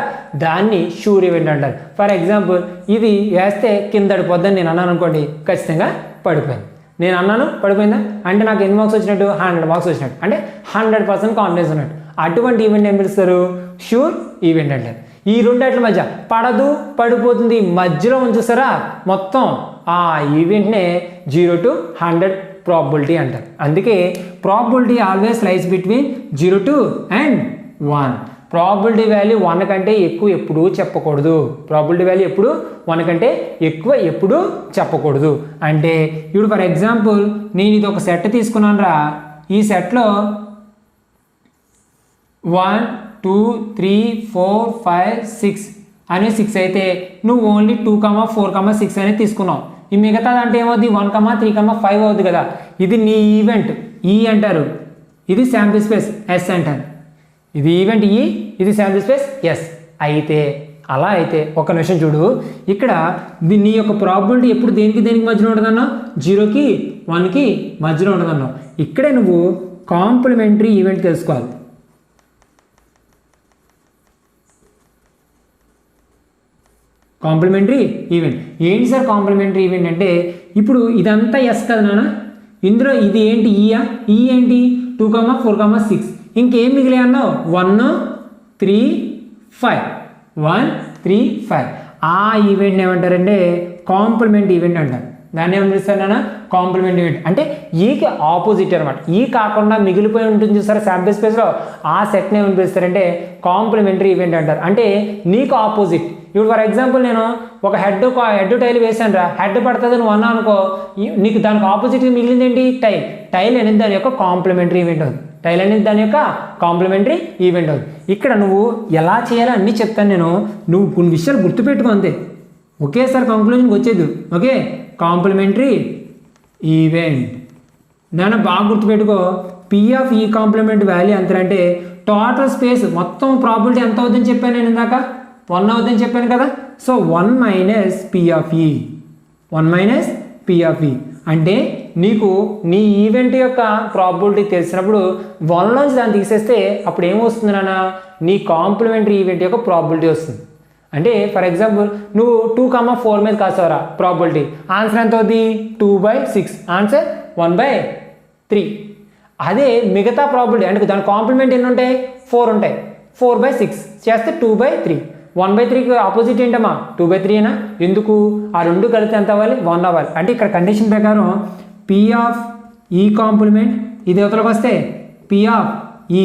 దాన్ని షూర్ ఈవెంట్ అంటారు. ఫర్ ఎగ్జాంపుల్ ఇది వేస్తే కింద పడిపోద్దని నేను అన్నాను అనుకోండి, ఖచ్చితంగా పడిపోయింది. నేను అన్నాను పడిపోయిందా అంటే నాకు ఎన్ని మార్క్స్ వచ్చినట్టు, 100 మార్క్స్ వచ్చినట్టు, అంటే 100% కాన్ఫిడెన్స్ ఉన్నట్టు. అటువంటి ఈవెంట్ ఏం పిలుస్తారు, షూర్ ఈవెంట్ అంటారు. ఈ రెండాట్ల మధ్య పడదు పడిపోతుంది మధ్యలో ఉంచుస్తారా మొత్తం, ఆ ఈవెంట్నే 0 to 100 ప్రాబిలిటీ అంటారు. అందుకే probability always lies between 0 to 1. Probability value 1 కంటే ఎక్కువ ఎప్పుడూ చెప్పకూడదు. ప్రాబిలిటీ వాల్యూ ఎప్పుడు 1 కంటే ఎక్కువ ఎప్పుడూ చెప్పకూడదు. అంటే ఇప్పుడు ఫర్ ఎగ్జాంపుల్ నేను ఇది ఒక సెట్ తీసుకున్నాను రా, ఈ సెట్లో 1 2 3 4 5 6 అనే 6 అయితే నువ్వు ఓన్లీ 2, 4, 6 అనేది తీసుకున్నావు. ఈ మిగతా అంటే ఏమవుద్ది 1, 3, 5 అవుద్ది కదా. ఇది నీ ఈవెంట్ ఈ అంటారు, ఇది శాంపిల్ స్పేస్ ఎస్ అంటారు. ఇది ఈవెంట్ ఈ, ఇది శాంపిల్ స్పేస్ ఎస్. అయితే అలా అయితే ఒక నిమిషం చూడు, ఇక్కడ నీ యొక్క ప్రాబిలిటీ ఎప్పుడు దేనికి దేనికి మధ్యలో ఉంటుందన్నావు, 0కి 1కి మధ్యలో ఉంటుందన్నావు. ఇక్కడే నువ్వు కాంప్లిమెంటరీ ఈవెంట్ తెలుసుకోవాలి. కాంప్లిమెంటరీ ఈవెంట్ ఏంటి సార్ కాంప్లిమెంటరీ ఈవెంట్ అంటే, ఇప్పుడు ఇదంతా ఎస్ కదా నాన్న, ఇందులో ఇది ఏంటి ఈయా, ఈ ఏంటి 2, 4, 6, ఇంకేం మిగిలే అన్నావు 1 3 5, 1 3 5. ఆ ఈవెంట్ ఏమంటారంటే కాంప్లిమెంట్ ఈవెంట్ అంటారు. దాన్ని ఏమని పిలుస్తారు నాన్న, కాంప్లిమెంట్ ఈవెంట్. అంటే ఈకి ఆపోజిట్ అనమాట. ఈ కాకుండా మిగిలిపోయి ఉంటుంది చూసారా శాంపిల్ స్పేస్లో, ఆ సెట్ని ఏమని పిలుస్తారంటే కాంప్లిమెంటరీ ఈవెంట్ అంటారు. అంటే నీకు ఆపోజిట్. ఇప్పుడు ఫర్ ఎగ్జాంపుల్ నేను ఒక హెడ్ టైల్ వేసాను రా, హెడ్ పడుతుంది నువ్వు అన్నా అనుకో, నీకు దానికి ఆపోజిట్గా మిగిలింది ఏంటి టైల్. టైల్ అనేది దాని యొక్క కాంప్లిమెంటరీ ఈవెంట్ అవుతుంది. టైల్ అనేది దాని యొక్క కాంప్లిమెంటరీ ఈవెంట్ అవుతుంది. ఇక్కడ నువ్వు ఎలా చేయాలో అన్నీ చెప్తాను నేను, నువ్వు కొన్ని విషయాలు గుర్తుపెట్టుకో అంతే, ఒకేసారి కంక్లూజన్కి వచ్చేది. ఓకే, కాంప్లిమెంటరీ ఈవెంట్ దాన్ని బాగా గుర్తుపెట్టుకో. P of E complement value ఎంత అంటే టోటల్ స్పేస్ మొత్తం ప్రాబిలిటీ ఎంత అవుతుందని చెప్పాను నేను ఇందాక, 1 అవుతుందని చెప్పాను కదా. సో 1 మైనస్ పి ఆఫ్ ఈ, 1 మైనస్ పి ఆఫ్ ఈ అంటే నీకు నీ ఈవెంట్ యొక్క ప్రాబిలిటీ తెలిసినప్పుడు 1లోంచి దాన్ని తీసేస్తే అప్పుడు ఏమొస్తుంది నాన్న, నీ కాంప్లిమెంటరీ ఈవెంట్ యొక్క ప్రాబిలిటీ వస్తుంది. అంటే ఫర్ ఎగ్జాంపుల్ నువ్వు 2, 4 మీద కాసావరా ప్రాబిలిటీ, ఆన్సర్ ఎంత అవుతుంది 2/6, ఆన్సర్ 1/3. అదే మిగతా ప్రాబిలిటీ అంటే దాని కాంప్లిమెంట్ ఎన్ని ఉంటాయి 4 ఉంటాయి, 4/6 చేస్తే 2/3. 1/3కి ఆపోజిట్ ఏంటమ్మా 2/3 ఎందుకు, ఆ రెండు కలిపితే ఎంత అవ్వాలి 1 అవ్వాలి. అంటే ఇక్కడ కండిషన్ ప్రకారం పి ఆఫ్ ఈ కాంప్లిమెంట్ ఇది అవతలకు వస్తే పి ఆఫ్ ఈ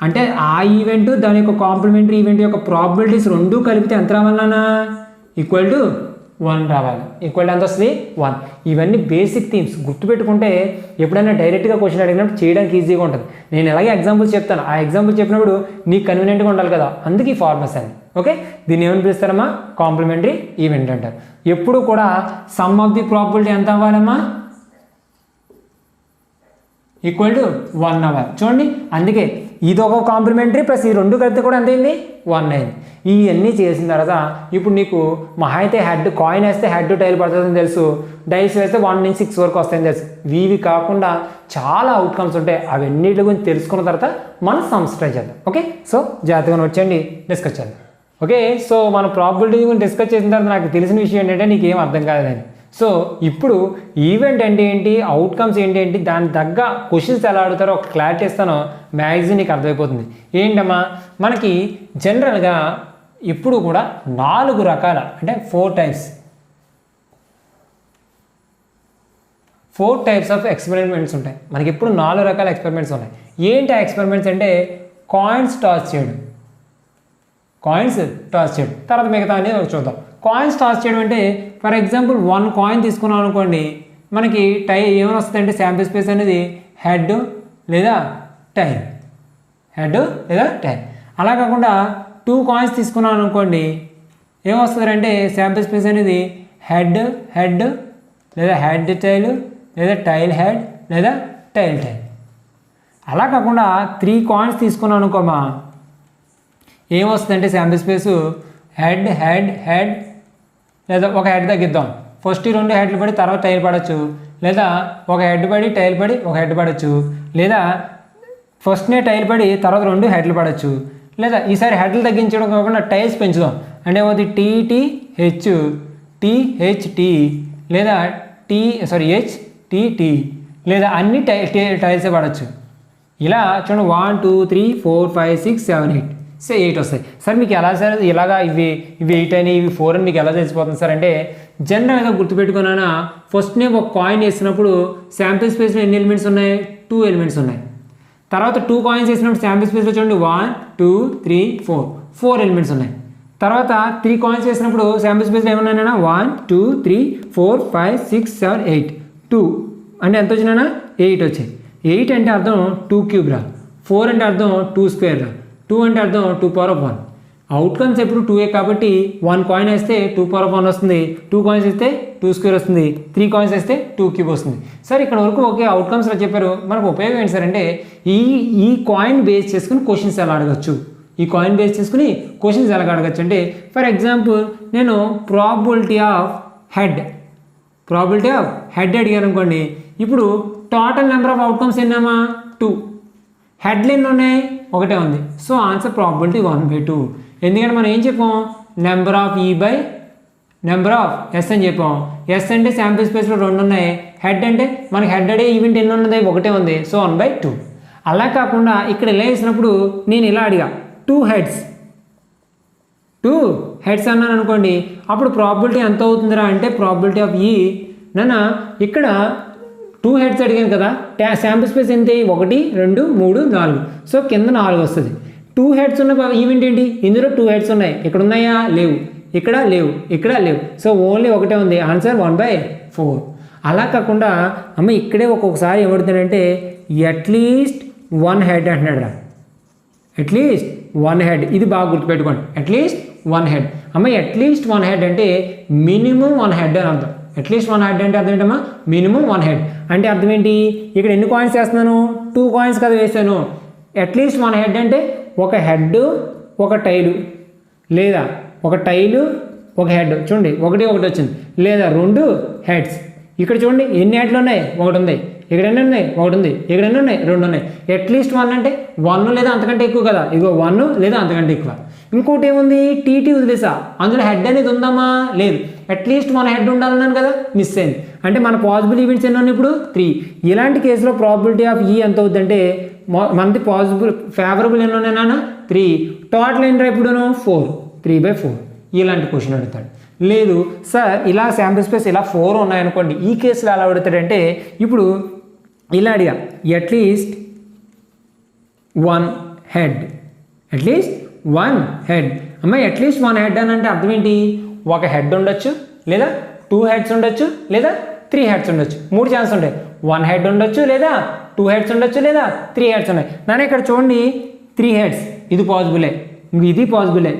అంటే ఆ ఈవెంట్ దాని యొక్క కాంప్లిమెంటరీ ఈవెంట్ యొక్క ప్రాబిలిటీస్ రెండు కలిపితే ఎంత రావాలన్నా ఈక్వల్ టు 1 రావాలి. ఈక్వల్ టు ఎంత వస్తుంది 1. ఇవన్నీ బేసిక్ థీమ్స్ గుర్తుపెట్టుకుంటే ఎప్పుడైనా డైరెక్ట్గా క్వశ్చన్ అడిగినప్పుడు చేయడానికి ఈజీగా ఉంటుంది. నేను ఎలాగే ఎగ్జాంపుల్స్ చెప్తాను, ఆ ఎగ్జాంపుల్ చెప్పినప్పుడు నీకు కన్వీనియంట్గా ఉండాలి కదా, అందుకే ఈ ఫార్మస్ అని. ఓకే, దీన్ని ఏమని పిలుస్తారమ్మా కాంప్లిమెంటరీ ఈవెంట్ అంటారు. ఎప్పుడు కూడా సమ్ ఆఫ్ ది ప్రాబిలిటీ ఎంత అవ్వాలమ్మా ఈక్వల్ టు 1 అవ్వాలి. చూడండి, అందుకే ఇది ఒక కాంప్లిమెంటరీ ప్లస్ ఈ రెండు కలిపితే కూడా ఎంత అయింది 1 అయింది. ఇవన్నీ చేసిన తర్వాత ఇప్పుడు నీకు మహా అయితే హెడ్ కాయిన్ వేస్తే హెడ్ టైల్ పడుతుందని తెలుసు, డైస్ వేస్తే 1 నుంచి 6 వరకు వస్తాయని తెలుసు. ఇవి కాకుండా చాలా అవుట్కమ్స్ ఉంటాయి, అవన్నిటి గురించి తెలుసుకున్న తర్వాత మనం సమ్స్ ట్రై చేద్దాం. ఓకే, సో జాగ్రత్తగా వచ్చేయండి, డిస్కస్ చేద్దాం. ఓకే, సో మన ప్రాబిలిటీ గురించి డిస్కస్ చేసిన తర్వాత నాకు తెలిసిన విషయం ఏంటంటే నీకు ఏం అర్థం కాలేదని. సో ఇప్పుడు ఈవెంట్ అంటే ఏంటి, అవుట్కమ్స్ ఏంటి, దాని తగ్గ క్వశ్చన్స్ ఎలా అడుగుతారో ఒక క్లారిటీ ఇస్తానో మ్యాక్సిమం నీకు అర్థమైపోతుంది. ఏంటమ్మా మనకి జనరల్గా ఇప్పుడు కూడా 4 రకాల అంటే 4 టైప్స్ ఆఫ్ ఎక్స్పెరిమెంట్స్ ఉంటాయి. మనకి ఇప్పుడు 4 రకాల ఎక్స్పెరిమెంట్స్ ఉన్నాయి. ఏంటి ఆ ఎక్స్పెరిమెంట్స్ అంటే కాయిన్స్ టాస్ చేయడం, తర్వాత మిగతా అనేది చూద్దాం. కాయిన్స్ టాస్ చేయడం అంటే ఫర్ ఎగ్జాంపుల్ 1 కాయిన్ తీసుకున్నాం అనుకోండి, మనకి ఏమైనా వస్తుంది అంటే శాంపిల్ స్పేస్ అనేది హెడ్ లేదా టైల్, అలా కాకుండా 2 కాయిన్స్ తీసుకున్నాం అనుకోండి ఏమొస్తుందంటే శాంపిల్ స్పేస్ అనేది హెడ్ లేదా హెడ్ టైల్ లేదా టైల్ హెడ్ లేదా టైల్. అలా కాకుండా 3 కాయిన్స్ తీసుకున్నాం అనుకోమా ఏమొస్తుందంటే శాంపిల్ స్పేసు హెడ్ లేదా ఒక హెడ్ తగ్గిద్దాం, ఫస్ట్ 2 హెడ్లు పడి తర్వాత టైల్ పడవచ్చు, లేదా ఒక హెడ్ పడి టైల్ పడి ఒక హెడ్ పడవచ్చు, లేదా ఫస్ట్నే టైల్ పడి తర్వాత 2 హెడ్లు పడవచ్చు, లేదా ఈసారి హెడ్లు తగ్గించడం కాకుండా టైల్స్ పెంచుదాం అంటే అవుతుంది TTH THT లేదా HTT లేదా అన్ని టైల్సే పడవచ్చు. ఇలా చూడండి 1 2 3 4 5 6 7 8 8 వస్తాయి. సార్ మీకు ఎలా సార్ ఇలాగా ఇవి 8 అని ఇవి 4 అని మీకు ఎలా తెలిసిపోతుంది సార్ అంటే జనరల్గా గుర్తుపెట్టుకున్నా ఫస్ట్నే ఒక కాయిన్ వేసినప్పుడు శాంపిల్ స్పేస్లో ఎన్ని ఎలిమెంట్స్ ఉన్నాయి 2 ఎలిమెంట్స్ ఉన్నాయి. తర్వాత 2 కాయిన్స్ వేసినప్పుడు శాంపిల్ స్పేస్లో చూడండి 1 2 3 4 ఎలిమెంట్స్ ఉన్నాయి. తర్వాత 3 కాయిన్స్ వేసినప్పుడు శాంపిల్ స్పేస్లో ఏమన్నాయినా 1 2 3 4 5 6 7 8 2 అంటే ఎంత వచ్చినా 8 వచ్చాయి. 8 అంటే అర్థం 2 క్యూబ్ రా, 4 అంటే అర్థం 2 స్క్వేర్ రా, 2 అంటే అర్థం 2 పవర్ ఆఫ్ 1. అవుట్కమ్స్ ఎప్పుడు 2 కాబట్టి 1 కాయిన్ వేస్తే 2 పవర్ ఆఫ్ 1 వస్తుంది, 2 కాయిన్స్ వేస్తే 2 స్క్వేర్ వస్తుంది, 3 కాయిన్స్ వేస్తే 2 క్యూబ్ వస్తుంది. సార్ ఇక్కడ వరకు ఓకే అవుట్కమ్స్లో చెప్పారు. మనకు ఉపయోగం ఏంటి సార్ అంటే ఈ కాయిన్ బేస్ చేసుకుని క్వశ్చన్స్ ఎలా అడగచ్చు, ఈ కాయిన్ బేస్ చేసుకుని క్వశ్చన్స్ ఎలా అడగచ్చు అంటే ఫర్ ఎగ్జాంపుల్ నేను ప్రాబిలిటీ ఆఫ్ హెడ్ అడిగాను అనుకోండి. ఇప్పుడు టోటల్ నెంబర్ ఆఫ్ అవుట్కమ్స్ ఎన్నమ్మా 2, హెడ్లు ఎన్ని ఉన్నాయి ఒకటే ఉంది. So answer probability 1/2. ఎందుకంటే మనం ఏం చెప్పాం number of E by number of S అని చెప్పాం. S అంటే శాంపిల్ స్పేస్లో 2 ఉన్నాయి, హెడ్ అంటే మనకి హెడ్ అడే ఈవెంట్ ఎన్ని ఉన్నది ఒకటే ఉంది, సో 1/2. అలా కాకుండా ఇక్కడ ఇలా వేసినప్పుడు నేను ఇలా అడిగా 2 హెడ్స్ అన్నాను అనుకోండి, అప్పుడు ప్రాబిలిటీ ఎంత అవుతుందిరా అంటే ప్రాబిలిటీ ఆఫ్ E నన్ను ఇక్కడ 2 హెడ్స్ అడిగాను కదా, శాంపిల్ స్పేస్ ఎంత 1 2 3 4, సో కింద 4 వస్తుంది. 2 హెడ్స్ ఉన్న ఈవెంట్ ఏంటి ఇందులో 2 హెడ్స్ ఉన్నాయి, ఇక్కడ ఉన్నాయా లేవు, ఇక్కడ లేవు, ఇక్కడ లేవు, సో ఓన్లీ ఒకటే ఉంది, ఆన్సర్ 1/4. అలా కాకుండా అమ్మ ఇక్కడే ఒక్కొక్కసారి ఏమవుతుందంటే అట్లీస్ట్ 1 హెడ్ అంటున్నాడు రా, అట్లీస్ట్ 1 హెడ్. ఇది బాగా గుర్తుపెట్టుకోండి, అట్లీస్ట్ 1 హెడ్. అమ్మ అట్లీస్ట్ 1 హెడ్ అంటే మినిమం 1 హెడ్ అని అర్థం. అట్లీస్ట్ 1 హెడ్ అంటే అర్థం ఏంటమ్మా మినిమం 1 హెడ్ అంటే అర్థం ఏంటి, ఇక్కడ ఎన్ని కాయిన్స్ వేస్తున్నాను 2 కాయిన్స్ కదా వేసాను. అట్లీస్ట్ 1 హెడ్ అంటే ఒక హెడ్ ఒక టైలు, లేదా ఒక టైలు ఒక హెడ్. చూడండి 1 1 వచ్చింది, లేదా 2 హెడ్స్. ఇక్కడ చూడండి ఎన్ని హెడ్లు ఉన్నాయి 1 ఉంది, ఇక్కడ ఎన్ని ఉన్నాయి 1 ఉంది, ఇక్కడ ఎన్ని ఉన్నాయి 2 ఉన్నాయి. అట్లీస్ట్ 1 అంటే 1 లేదా అంతకంటే ఎక్కువ కదా, ఇగో 1 లేదా అంతకంటే ఎక్కువ. ఇంకోటి ఏముంది TT వదిలేసా, అందులో హెడ్ అనేది ఉందామా లేదు, అట్లీస్ట్ 1 హెడ్ ఉండాలన్నాను కదా, మిస్ అయింది. అంటే మన పాసిబుల్ ఈవెంట్స్ ఎన్ని ఉన్నాయి ఇప్పుడు 3. ఇలాంటి కేసులో ప్రాబిలిటీ ఆఫ్ E ఎంత అవుతుందంటే మనది పాసిబుల్ ఫేవరబుల్ ఎన్ని ఉన్నాయన్నా 3, టోటల్ ఏంటి ఇప్పుడును 4, 3/4. ఇలాంటి క్వశ్చన్ అడుగుతాడు. లేదు సార్ ఇలా శాంపిల్ స్పేస్ ఇలా 4 ఉన్నాయనుకోండి, ఈ కేసులో ఎలా అడుగుతాడంటే ఇప్పుడు ఇలా అడిగా అట్లీస్ట్ 1 హెడ్, అట్లీస్ట్ 1 హెడ్. అమ్మాయి అట్లీస్ట్ 1 హెడ్ అని అంటే అర్థం ఏంటి, ఒక హెడ్ ఉండొచ్చు, లేదా 2 హెడ్స్ ఉండొచ్చు, లేదా 3 హెడ్స్ ఉండొచ్చు. 3 ఛాన్స్ ఉంటాయి, 1 హెడ్ ఉండొచ్చు, లేదా 2 హెడ్స్ ఉండొచ్చు, లేదా 3 హెడ్స్ ఉన్నాయి. నాన్న ఇక్కడ చూడండి 3 హెడ్స్, ఇది పాసిబులే, ఇది పాసిబులే,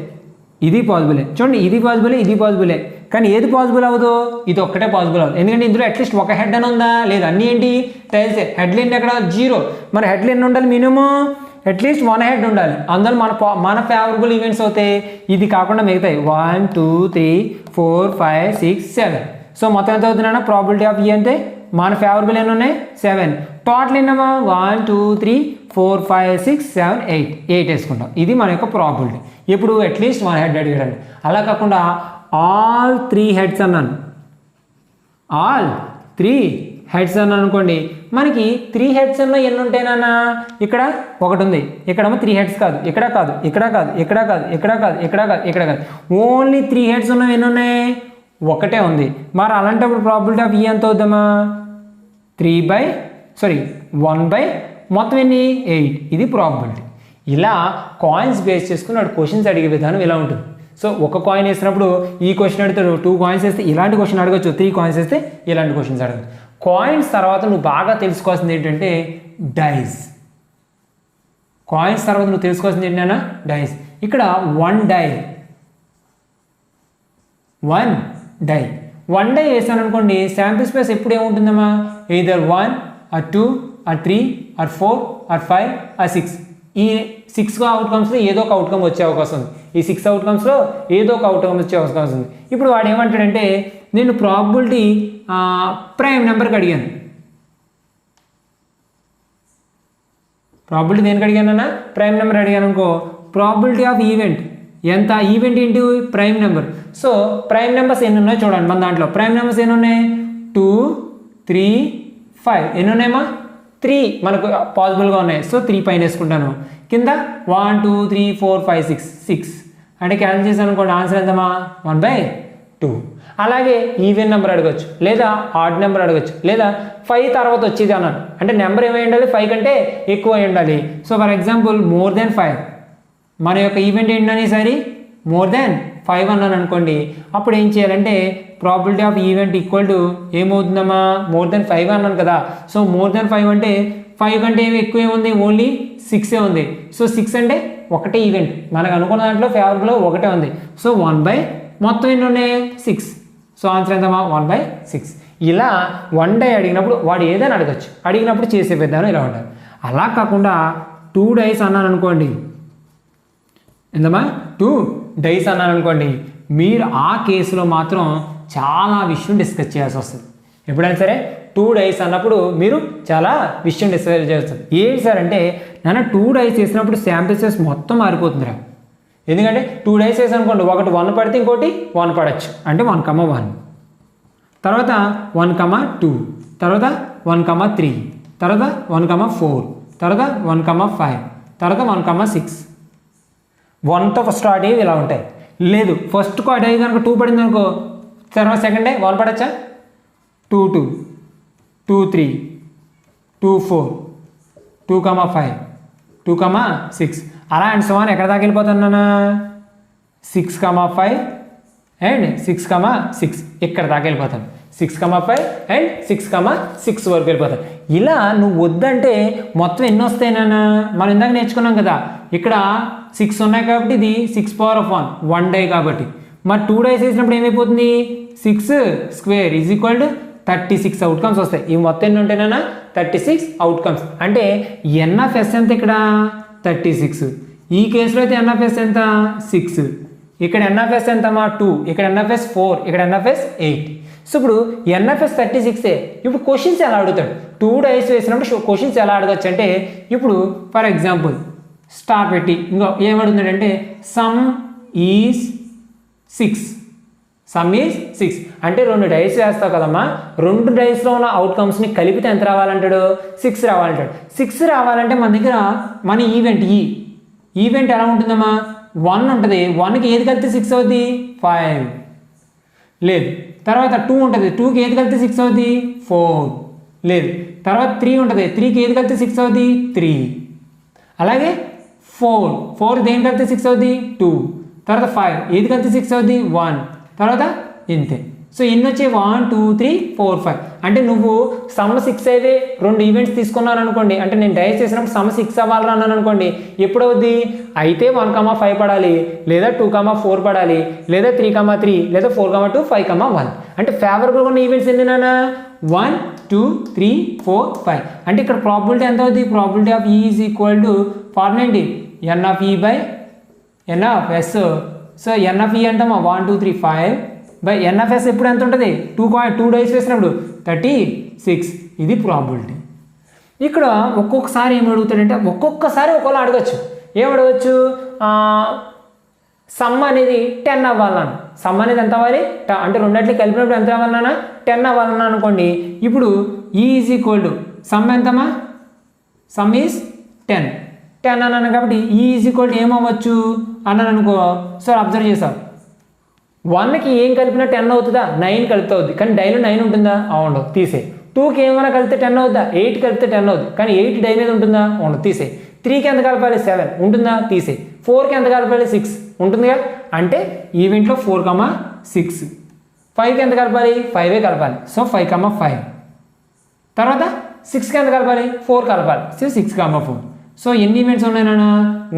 ఇది పాసిబులే. చూడండి ఇది పాసిబులే, ఇది పాసిబులే, కానీ ఏది పాసిబుల్ అవ్వదు, ఇది ఒక్కటే పాసిబుల్ అవ్వదు. ఎందుకంటే ఇందులో అట్లీస్ట్ ఒక హెడ్ అని ఉందా లేదా, అన్నీ ఏంటి టైల్సే. హెడ్లు ఏంటి అక్కడ 0, మన హెడ్లు ఎన్ని ఉండాలి మినిమం అట్లీస్ట్ 1 హెడ్ ఉండాలి. అందులో మన ఫేవరబుల్ ఈవెంట్స్ అవుతాయి. ఇది కాకుండా మిగతాయి 1 2 3 4 5 6 7. సో మొత్తం ఎంత అవుతుందన్నా ప్రాబిలిటీ ఆఫ్ E అంటే మన ఫేవరబుల్ ఎన్ని ఉన్నాయి 7, టోటల్ ఎన్నమ్మా 1 2 3 4 5 6 7 8 వేసుకుంటాం. ఇది మన యొక్క ప్రాబిలిటీ. ఇప్పుడు అట్లీస్ట్ 1 హెడ్ అడిగాడండి. అలా కాకుండా ఆల్ 3 హెడ్స్ అన్నాను, ఆల్ 3 హెడ్స్ అన్నాను అనుకోండి, మనకి 3 హెడ్స్ అన్న ఎన్ని ఉంటాయినా, ఇక్కడ 1 ఉంది, ఇక్కడేమో 3 హెడ్స్ కాదు, ఇక్కడ కాదు, ఇక్కడ కాదు, ఇక్కడ కాదు, ఇక్కడ కాదు, ఇక్కడ కాదు, ఇక్కడ కాదు, ఓన్లీ 3 హెడ్స్ ఉన్నవి ఎన్ని ఉన్నాయి ఒకటే ఉంది. మరి అలాంటప్పుడు ప్రాబిలిటీ ఆఫ్ E ఎంత అవుద్దామా 1/, మొత్తం ఎన్ని 8. ఇది ప్రాబిలిటీ. ఇలా కాయిన్స్ బేస్ చేసుకుని వాడు క్వశ్చన్స్ అడిగే విధానం ఇలా ఉంటుంది. సో ఒక కాయిన్ వేసినప్పుడు ఈ క్వశ్చన్ అడుగుతాడు, 2 కాయిన్స్ వేస్తే ఇలాంటి క్వశ్చన్ అడగచ్చు, 3 కాయిన్స్ వేస్తే ఇలాంటి క్వశ్చన్స్ అడగచ్చు. కాయిన్స్ తర్వాత నువ్వు బాగా తెలుసుకోవాల్సింది ఏంటంటే డైస్. కాయిన్స్ తర్వాత నువ్వు తెలుసుకోవాల్సింది ఏంటన్నా డైస్. ఇక్కడ 1 డై వేసాను అనుకోండి, శాంపిల్ స్పేస్ ఎప్పుడు ఏముంటుందమ్మా either 1 or 2 or 3 or 4 or 5 or 6. ఈ 6 అవుట్కమ్స్లో ఏదో ఒక అవుట్కమ్ వచ్చే అవకాశం ఉంది. ఈ 6 అవుట్కమ్స్లో ఏదో ఒక అవుట్కమ్ వచ్చే అవకాశం ఉంది. ఇప్పుడు వాడు ఏమంటాడంటే నేను ప్రాబబిలిటీ ప్రైమ్ నెంబర్కి అడిగాను. ప్రాబబిలిటీ దేనికి అడిగానన్నా? ప్రైమ్ నెంబర్ అడిగాను అనుకో. ప్రాబబిలిటీ ఆఫ్ ఈవెంట్ ఎంత? ఈవెంట్ ఏంటి? Prime number. So prime numbers ఎన్ని ఉన్నాయో చూడండి. మన దాంట్లో ప్రైమ్ నెంబర్స్ ఎన్ని ఉన్నాయి? 2, 3, 5 ఎన్ని ఉన్నాయమ్మా? 3 మనకు పాసిబుల్గా ఉన్నాయి. సో 3 పైన వేసుకుంటాను. కింద 1, 2, 3, 4, 5, 6 అంటే క్యాన్సిల్ చేశాను అనుకోండి. ఆన్సర్ ఎంతమా? 1/2. అలాగే ఈవెన్ నెంబర్ అడగచ్చు, లేదా ఆడ్ నెంబర్ అడగచ్చు, లేదా 5 తర్వాత వచ్చేది అన్నాను అంటే నెంబర్ ఏమై ఉండాలి? 5 కంటే ఎక్కువ అయి ఉండాలి. So for example more than 5 మన యొక్క ఈవెంట్ ఏంటని సరే మోర్ దెన్ 5 అన్నాను అనుకోండి. అప్పుడు ఏం చేయాలంటే probability of event equal to ఏమవుతుందమ్మా? మోర్ దెన్ 5 అన్నాను కదా. సో మోర్ దెన్ 5 అంటే 5 కంటే ఏమి ఎక్కువ ఏముంది? ఓన్లీ 6 ఉంది. సో 6 అంటే ఒకటే ఈవెంట్. మనకు అనుకున్న దాంట్లో ఫేవరబుల్లో ఒకటే ఉంది. సో 1/, మొత్తం ఎన్ని ఉన్నాయి? 6. సో ఆన్సర్ ఎంతమా? 1/6. ఇలా 1 day అడిగినప్పుడు వాడు ఏదైనా అడగచ్చు. అడిగినప్పుడు చేసే విధానం ఇలా ఉంటారు. అలా కాకుండా 2 days అన్నాను అనుకోండి. ఎంతమా? 2 days అన్నాను అనుకోండి. మీరు ఆ కేసులో మాత్రం చాలా విషయం డిస్కస్ చేయాల్సి వస్తుంది. ఎప్పుడైనా సరే 2 days అన్నప్పుడు మీరు చాలా విషయం డిస్కస్ చేస్తారు. ఏంటి సార్ అంటే నాన్న 2 days చేసినప్పుడు శాంపిల్ సైజ్ మొత్తం మారిపోతుందిరా. ఎందుకంటే 2 days వేసి అనుకోండి, ఒకటి 1 పడితే ఇంకోటి 1 పడచ్చు. అంటే 1,1 తర్వాత 1,2 తర్వాత 1,3 తర్వాత 1,4 తర్వాత 1,5 తర్వాత 1,6 1తో స్టార్ట్ అయ్యి ఇలా ఉంటాయి. లేదు ఫస్ట్ కార్డ్ అయ్యి కనుక 2 పడింది అనుకో, తర్వాత సెకండ్ డే 1 పడచ్చా? 2, 2, 3, 2, 4, 2,5, 2,6 అలా అండ్ సో ఆన్ ఎక్కడ దాకా వెళ్ళిపోతున్నా? 6,5 అండ్ 6,6 ఇక్కడ దాకా వెళ్ళిపోతాను. 6,5 అండ్ 6,6 వరకు వెళ్ళిపోతాను. ఇలా నువ్వు వద్దంటే మొత్తం ఎన్ని వస్తాయి నాన్న? మనం ఇందాక నేర్చుకున్నాం కదా, ఇక్కడ 6 ఉన్నాయి కాబట్టి ఇది 6^1 1 day కాబట్టి. మరి 2 days వేసినప్పుడు ఏమైపోతుంది? 6 square is equal to 36 outcomes వస్తాయి. ఈ మొత్తం ఎన్ని ఉంటాయినా? 36 అవుట్కమ్స్. అంటే ఎన్ఎఫ్ఎస్ ఎంత ఇక్కడ? 36. ఈ కేసులో అయితే ఎన్ఎఫ్ఎస్ ఎంత? 6. ఇక్కడ ఎన్ఎఫ్ఎస్ ఎంతమా? 2. ఇక్కడ ఎన్ఎఫ్ఎస్ 4. ఇక్కడ ఎన్ఎఫ్ఎస్ 8. సో ఇప్పుడు ఎన్ఎఫ్ఎస్ 36. ఇప్పుడు క్వశ్చన్స్ ఎలా అడుగుతాడు? 2 days వేసినప్పుడు క్వశ్చన్స్ ఎలా అడగచ్చు అంటే, ఇప్పుడు ఫర్ ఎగ్జాంపుల్ స్టార్ పెట్టి ఇంకో ఏమడుగుతాడంటే సమ్ ఈజ్ 6. సమ్ ఈజ్ 6 అంటే 2 days వేస్తావు కదమ్మా, 2 daysలో ఉన్న అవుట్కమ్స్ని కలిపితే ఎంత రావాలంటాడు? 6 రావాలంటాడు. 6 రావాలంటే మన దగ్గర మన ఈవెంట్ ఎలా ఉంటుందమ్మా? 1 ఉంటుంది. 1కి ఏది కలిపితే 6 అవుద్ది? 5. లేదు. తర్వాత 2 ఉంటుంది. 2కి ఏది కలిపితే 6 అవుద్ది? 4. లేదు. తర్వాత 3 ఉంటుంది. 3కి ఏది కలిపితే 6 అవుద్ది? 3. అలాగే 4 దేని కలిపితే 6 అవుద్ది? 2. తర్వాత 5 ఏది కలిపితే 6 అవుద్ది? 1. తర్వాత ఇంతే. సో ఎన్ని వచ్చాయి? 1, 2, 3, 4, 5. అంటే నువ్వు సమ్ 6 అయితే 2 ఈవెంట్స్ తీసుకున్నాను అనుకోండి, అంటే నేను డైస్ చేసినప్పుడు సమ్ 6 అవ్వాలని అన్నాను అనుకోండి, ఎప్పుడు అవుద్ది? అయితే 1,5 పడాలి, లేదా 2,4 పడాలి, లేదా 3,3, లేదా 4,2, 5,1. అంటే ఫేవరబుల్గా ఉన్న ఈవెంట్స్ ఎన్ని నాన్న? 1, 2, 3, 4, 5. అంటే ఇక్కడ ప్రాబిలిటీ ఎంత అవుతుంది? Probability of E is equal to formula ఏంటి? N of E by n of S. So n of E అంటామా? 1, 2, 3, 5 బై ఎన్ఎఫ్ఎస్ ఎప్పుడు ఎంత ఉంటుంది? 2 days వేసినప్పుడు 36. ఇది ప్రాబిలిటీ. ఇక్కడ ఒక్కొక్కసారి ఏం అడుగుతాడంటే, ఒక్కొక్కసారి ఒకవేళ అడగచ్చు. ఏం అడగచ్చు? సమ్ అనేది 10 అవ్వాలన్నా. సమ్ అనేది ఎంత అవ్వాలి? అంటే రెండింటికి కలిపినప్పుడు ఎంత అవ్వాలన్నా? 10 అవ్వాలన్నా అనుకోండి. ఇప్పుడు E is equal to sum ఎంతమా? సమ్ ఈజ్ 10 అన్నాను కాబట్టి ఈ ఈజ్ ఈక్వల్ టు ఏమవ్వచ్చు అన్నాను అనుకో. సో అబ్జర్వ్ చేసావు, 1కి ఏం కలిపినా 10 అవుతుందా? 9 కలిపితే అవుద్ది. కానీ డైలో 9 ఉంటుందా? ఉండదు, తీసే. 2కి ఏమైనా కలిపితే 10 అవుద్దా? 8 కలిపితే 10 అవుద్ది. కానీ 8 డై మీద ఉంటుందా? ఉండదు, తీసే. 3కి ఎంత కలపాలి? 7 ఉంటుందా? తీసే. 4కి ఎంత కలపాలి? 6 ఉంటుందిగా. అంటే ఈవెంట్లో 4,6. 5కి ఎంత కలపాలి? 5 కలపాలి. సో 5,5. తర్వాత 6కి ఎంత కలపాలి? 4 కలపాలి. సో 6,4. సో ఎన్ని ఈవెంట్స్ ఉన్నాయి నాన్న?